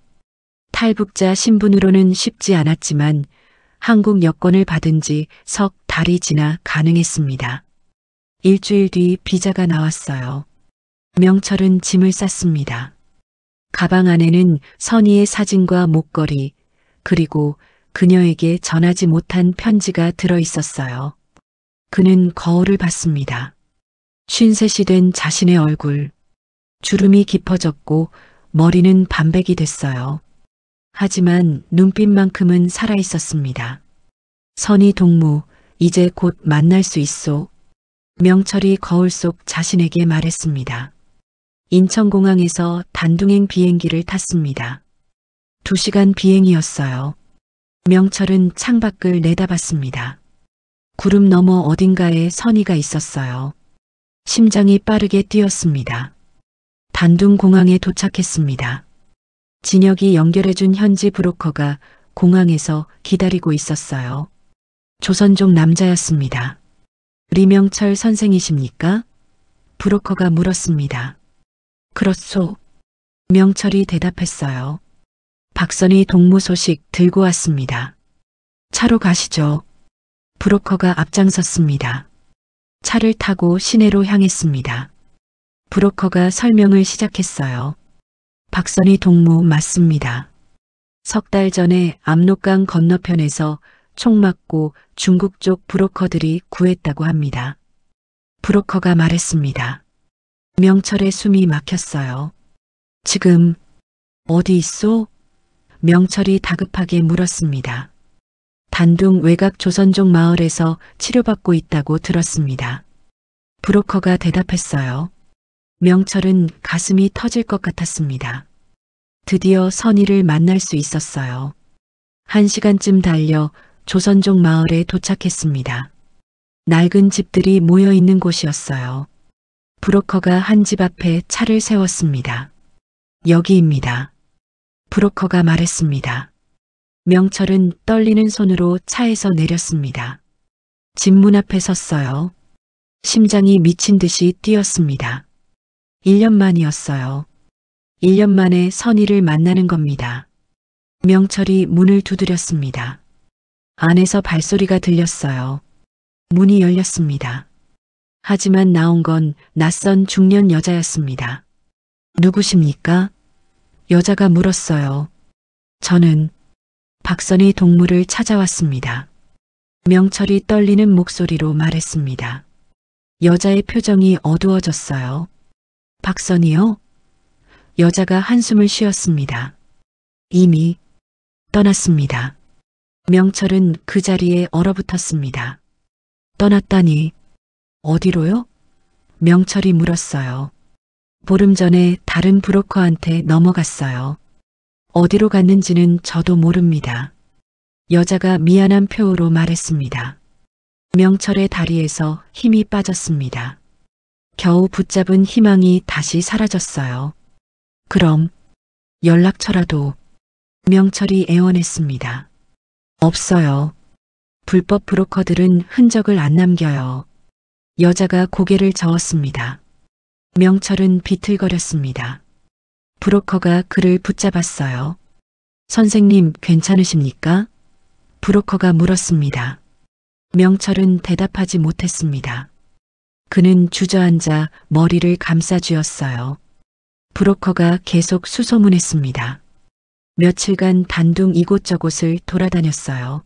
탈북자 신분으로는 쉽지 않았지만 한국 여권을 받은 지 석 달이 지나 가능했습니다. 일주일 뒤 비자가 나왔어요. 명철은 짐을 쌌습니다. 가방 안에는 선의의 사진과 목걸이, 그리고 그녀에게 전하지 못한 편지가 들어 있었어요. 그는 거울을 봤습니다. 53이 된 자신의 얼굴. 주름이 깊어졌고 머리는 반백이 됐어요. 하지만 눈빛만큼은 살아있었습니다. 선의 동무, 이제 곧 만날 수 있소. 명철이 거울 속 자신에게 말했습니다. 인천공항에서 단둥행 비행기를 탔습니다. 2시간 비행이었어요. 명철은 창밖을 내다봤습니다. 구름 너머 어딘가에 선의가 있었어요. 심장이 빠르게 뛰었습니다. 단둥공항에 도착했습니다. 진혁이 연결해준 현지 브로커가 공항에서 기다리고 있었어요. 조선족 남자였습니다. 리명철 선생이십니까? 브로커가 물었습니다. 그렇소. 명철이 대답했어요. 박선희 동무 소식 들고 왔습니다. 차로 가시죠. 브로커가 앞장섰습니다. 차를 타고 시내로 향했습니다. 브로커가 설명을 시작했어요. 박선희 동무 맞습니다. 석 달 전에 압록강 건너편에서 총 맞고 중국 쪽 브로커들이 구했다고 합니다. 브로커가 말했습니다. 명철의 숨이 막혔어요. 지금 어디 있소? 명철이 다급하게 물었습니다. 단둥 외곽 조선족 마을에서 치료받고 있다고 들었습니다. 브로커가 대답했어요. 명철은 가슴이 터질 것 같았습니다. 드디어 선희를 만날 수 있었어요. 1시간쯤 달려 조선족 마을에 도착했습니다. 낡은 집들이 모여 있는 곳이었어요. 브로커가 한 집 앞에 차를 세웠습니다. 여기입니다. 브로커가 말했습니다. 명철은 떨리는 손으로 차에서 내렸습니다. 집 문 앞에 섰어요. 심장이 미친 듯이 뛰었습니다. 1년 만이었어요. 1년 만에 선희를 만나는 겁니다. 명철이 문을 두드렸습니다. 안에서 발소리가 들렸어요. 문이 열렸습니다. 하지만 나온 건 낯선 중년 여자였습니다. 누구십니까? 여자가 물었어요. 저는 박선희 동무를 찾아왔습니다. 명철이 떨리는 목소리로 말했습니다. 여자의 표정이 어두워졌어요. 박선희요? 여자가 한숨을 쉬었습니다. 이미 떠났습니다. 명철은 그 자리에 얼어붙었습니다. 떠났다니 어디로요? 명철이 물었어요. 보름 전에 다른 브로커한테 넘어갔어요. 어디로 갔는지는 저도 모릅니다. 여자가 미안한 표로 말했습니다. 명철의 다리에서 힘이 빠졌습니다. 겨우 붙잡은 희망이 다시 사라졌어요. 그럼 연락처라도. 명철이 애원했습니다. 없어요. 불법 브로커들은 흔적을 안 남겨요. 여자가 고개를 저었습니다. 명철은 비틀거렸습니다. 브로커가 그를 붙잡았어요. 선생님 괜찮으십니까? 브로커가 물었습니다. 명철은 대답하지 못했습니다. 그는 주저앉아 머리를 감싸쥐었어요. 브로커가 계속 수소문했습니다. 며칠간 단둥 이곳저곳을 돌아다녔어요.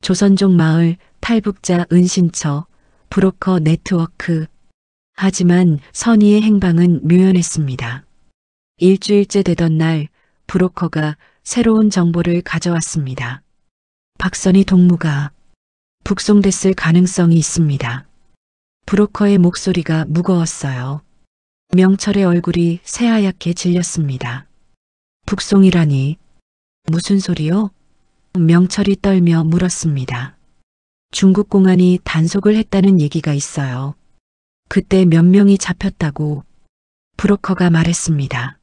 조선족 마을, 탈북자 은신처, 브로커 네트워크. 하지만 선희의 행방은 묘연했습니다. 일주일째 되던 날 브로커가 새로운 정보를 가져왔습니다. 박선희 동무가 북송됐을 가능성이 있습니다. 브로커의 목소리가 무거웠어요. 명철의 얼굴이 새하얗게 질렸습니다. 북송이라니 무슨 소리요? 명철이 떨며 물었습니다. 중국 공안이 단속을 했다는 얘기가 있어요. 그때 몇 명이 잡혔다고 브로커가 말했습니다.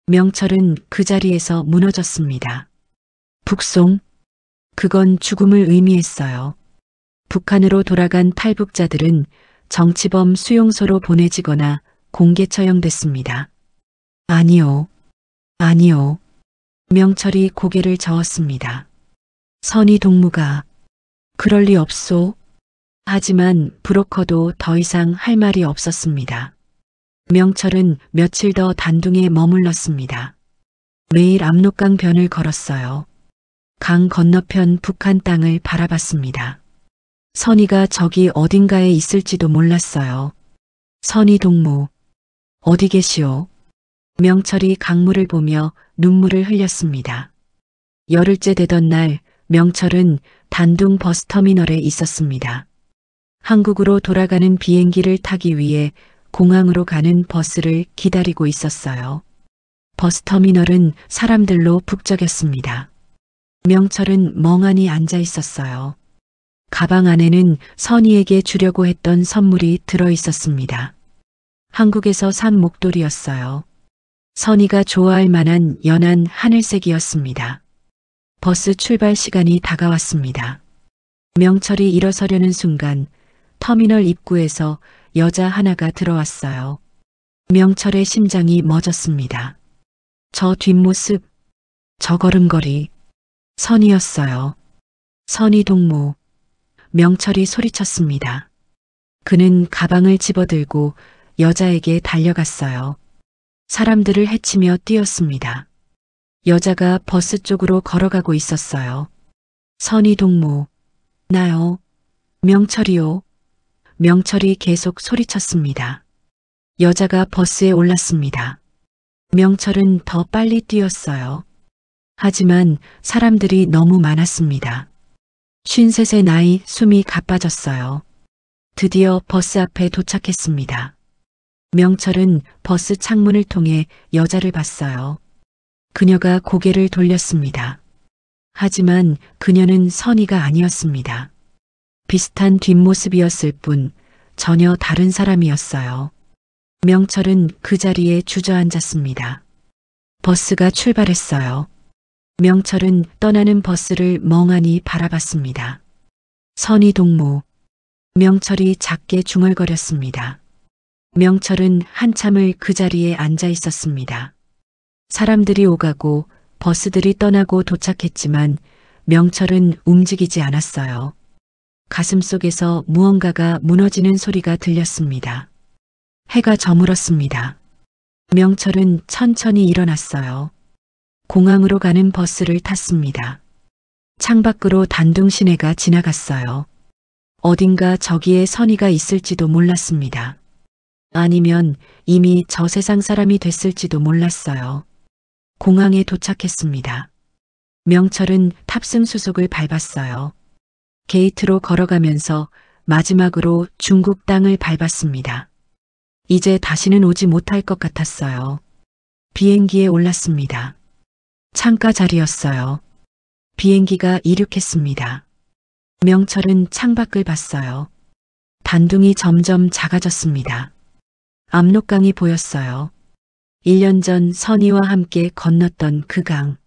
명철은 그 자리에서 무너졌습니다. 북송? 그건 죽음을 의미했어요. 북한으로 돌아간 탈북자들은 정치범 수용소로 보내지거나 공개 처형됐습니다. 아니요. 아니요. 명철이 고개를 저었습니다. 선희 동무가 그럴 리 없소. 하지만 브로커도 더 이상 할 말이 없었습니다. 명철은 며칠 더 단둥에 머물렀습니다. 매일 압록강 변을 걸었어요. 강 건너편 북한 땅을 바라봤습니다. 선희가 저기 어딘가에 있을지도 몰랐어요. 선희 동무, 어디 계시오? 명철이 강물을 보며 눈물을 흘렸습니다. 열흘째 되던 날 명철은 단둥 버스터미널에 있었습니다. 한국으로 돌아가는 비행기를 타기 위해 공항으로 가는 버스를 기다리고 있었어요. 버스터미널은 사람들로 북적였습니다. 명철은 멍하니 앉아 있었어요. 가방 안에는 선희에게 주려고 했던 선물이 들어 있었습니다. 한국에서 산 목도리였어요. 선이가 좋아할 만한 연한 하늘색이었습니다. 버스 출발 시간이 다가왔습니다. 명철이 일어서려는 순간 터미널 입구에서 여자 하나가 들어왔어요. 명철의 심장이 멎었습니다. 저 뒷모습, 저 걸음걸이, 선이었어요. 선이 동무. 명철이 소리쳤습니다. 그는 가방을 집어들고 여자에게 달려갔어요. 사람들을 헤치며 뛰었습니다. 여자가 버스 쪽으로 걸어가고 있었어요. 선이 동무. 나요. 명철이요. 명철이 계속 소리쳤습니다. 여자가 버스에 올랐습니다. 명철은 더 빨리 뛰었어요. 하지만 사람들이 너무 많았습니다. 53의 나이 숨이 가빠졌어요. 드디어 버스 앞에 도착했습니다. 명철은 버스 창문을 통해 여자를 봤어요. 그녀가 고개를 돌렸습니다. 하지만 그녀는 선이가 아니었습니다. 비슷한 뒷모습이었을 뿐 전혀 다른 사람이었어요. 명철은 그 자리에 주저앉았습니다. 버스가 출발했어요. 명철은 떠나는 버스를 멍하니 바라봤습니다. 선이 동무. 명철이 작게 중얼거렸습니다. 명철은 한참을 그 자리에 앉아 있었습니다. 사람들이 오가고 버스들이 떠나고 도착했지만 명철은 움직이지 않았어요. 가슴속에서 무언가가 무너지는 소리가 들렸습니다. 해가 저물었습니다. 명철은 천천히 일어났어요. 공항으로 가는 버스를 탔습니다. 창밖으로 단둥 시내가 지나갔어요. 어딘가 저기에 선이가 있을지도 몰랐습니다. 아니면 이미 저 세상 사람이 됐을지도 몰랐어요. 공항에 도착했습니다. 명철은 탑승 수속을 밟았어요. 게이트로 걸어가면서 마지막으로 중국 땅을 밟았습니다. 이제 다시는 오지 못할 것 같았어요. 비행기에 올랐습니다. 창가 자리였어요. 비행기가 이륙했습니다. 명철은 창밖을 봤어요. 단둥이 점점 작아졌습니다. 압록강이 보였어요. 1년 전 선희와 함께 건넜던 그 강.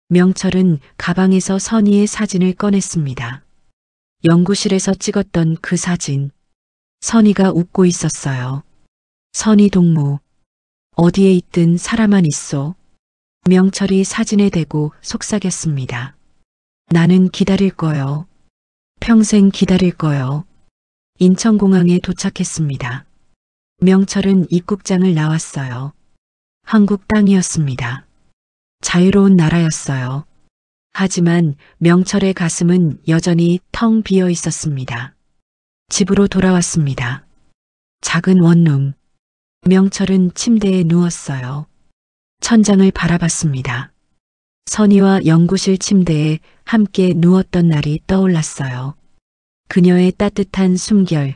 명철은 가방에서 선희의 사진을 꺼냈습니다. 연구실에서 찍었던 그 사진. 선희가 웃고 있었어요. 선희 동무. 어디에 있든 사람만 있어. 명철이 사진에 대고 속삭였습니다. 나는 기다릴 거요. 평생 기다릴 거요. 인천공항에 도착했습니다. 명철은 입국장을 나왔어요. 한국 땅이었습니다. 자유로운 나라였어요. 하지만 명철의 가슴은 여전히 텅 비어 있었습니다. 집으로 돌아왔습니다. 작은 원룸. 명철은 침대에 누웠어요. 천장을 바라봤습니다. 선희와 연구실 침대에 함께 누웠던 날이 떠올랐어요. 그녀의 따뜻한 숨결,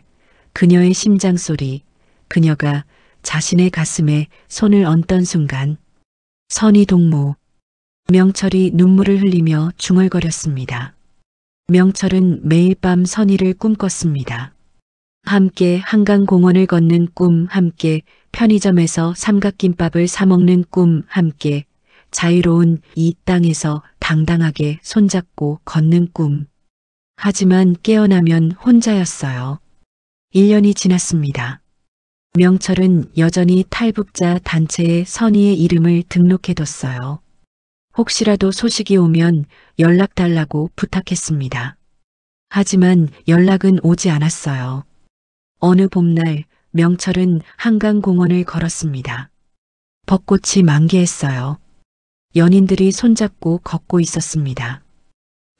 그녀의 심장 소리, 그녀가 자신의 가슴에 손을 얹던 순간. 선희 동무. 명철이 눈물을 흘리며 중얼거렸습니다. 명철은 매일 밤 선희를 꿈꿨습니다. 함께 한강공원을 걷는 꿈, 함께 편의점에서 삼각김밥을 사 먹는 꿈, 함께 자유로운 이 땅에서 당당하게 손잡고 걷는 꿈. 하지만 깨어나면 혼자였어요. 1년이 지났습니다. 명철은 여전히 탈북자 단체에 선희의 이름을 등록해뒀어요. 혹시라도 소식이 오면 연락달라고 부탁했습니다. 하지만 연락은 오지 않았어요. 어느 봄날 명철은 한강공원을 걸었습니다. 벚꽃이 만개했어요. 연인들이 손잡고 걷고 있었습니다.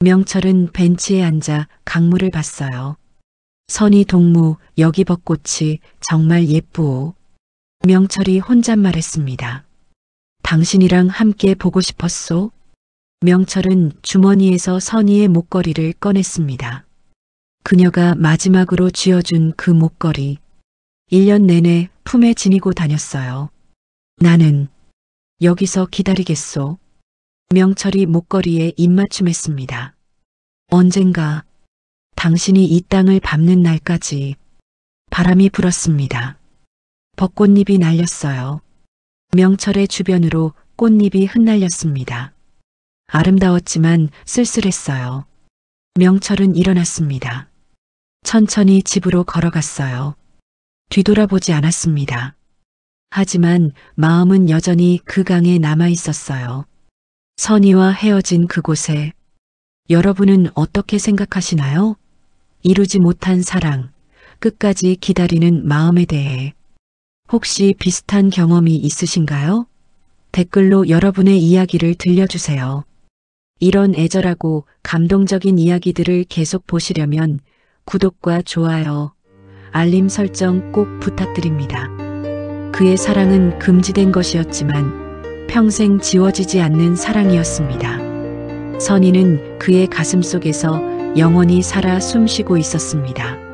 명철은 벤치에 앉아 강물을 봤어요. 선희 동무, 여기 벚꽃이 정말 예쁘오. 명철이 혼잣말했습니다. 당신이랑 함께 보고 싶었소? 명철은 주머니에서 선희의 목걸이를 꺼냈습니다. 그녀가 마지막으로 쥐어준 그 목걸이. 1년 내내 품에 지니고 다녔어요. 나는 여기서 기다리겠소. 명철이 목걸이에 입맞춤했습니다. 언젠가 당신이 이 땅을 밟는 날까지. 바람이 불었습니다. 벚꽃잎이 날렸어요. 명철의 주변으로 꽃잎이 흩날렸습니다. 아름다웠지만 쓸쓸했어요. 명철은 일어났습니다. 천천히 집으로 걸어갔어요. 뒤돌아보지 않았습니다. 하지만 마음은 여전히 그 강에 남아 있었어요. 선희와 헤어진 그곳에 여러분은 어떻게 생각하시나요? 이루지 못한 사랑, 끝까지 기다리는 마음에 대해 혹시 비슷한 경험이 있으신가요? 댓글로 여러분의 이야기를 들려주세요. 이런 애절하고 감동적인 이야기들을 계속 보시려면 구독과 좋아요, 알림 설정 꼭 부탁드립니다. 그의 사랑은 금지된 것이었지만 평생 지워지지 않는 사랑이었습니다. 선희는 그의 가슴 속에서 영원히 살아 숨쉬고 있었습니다.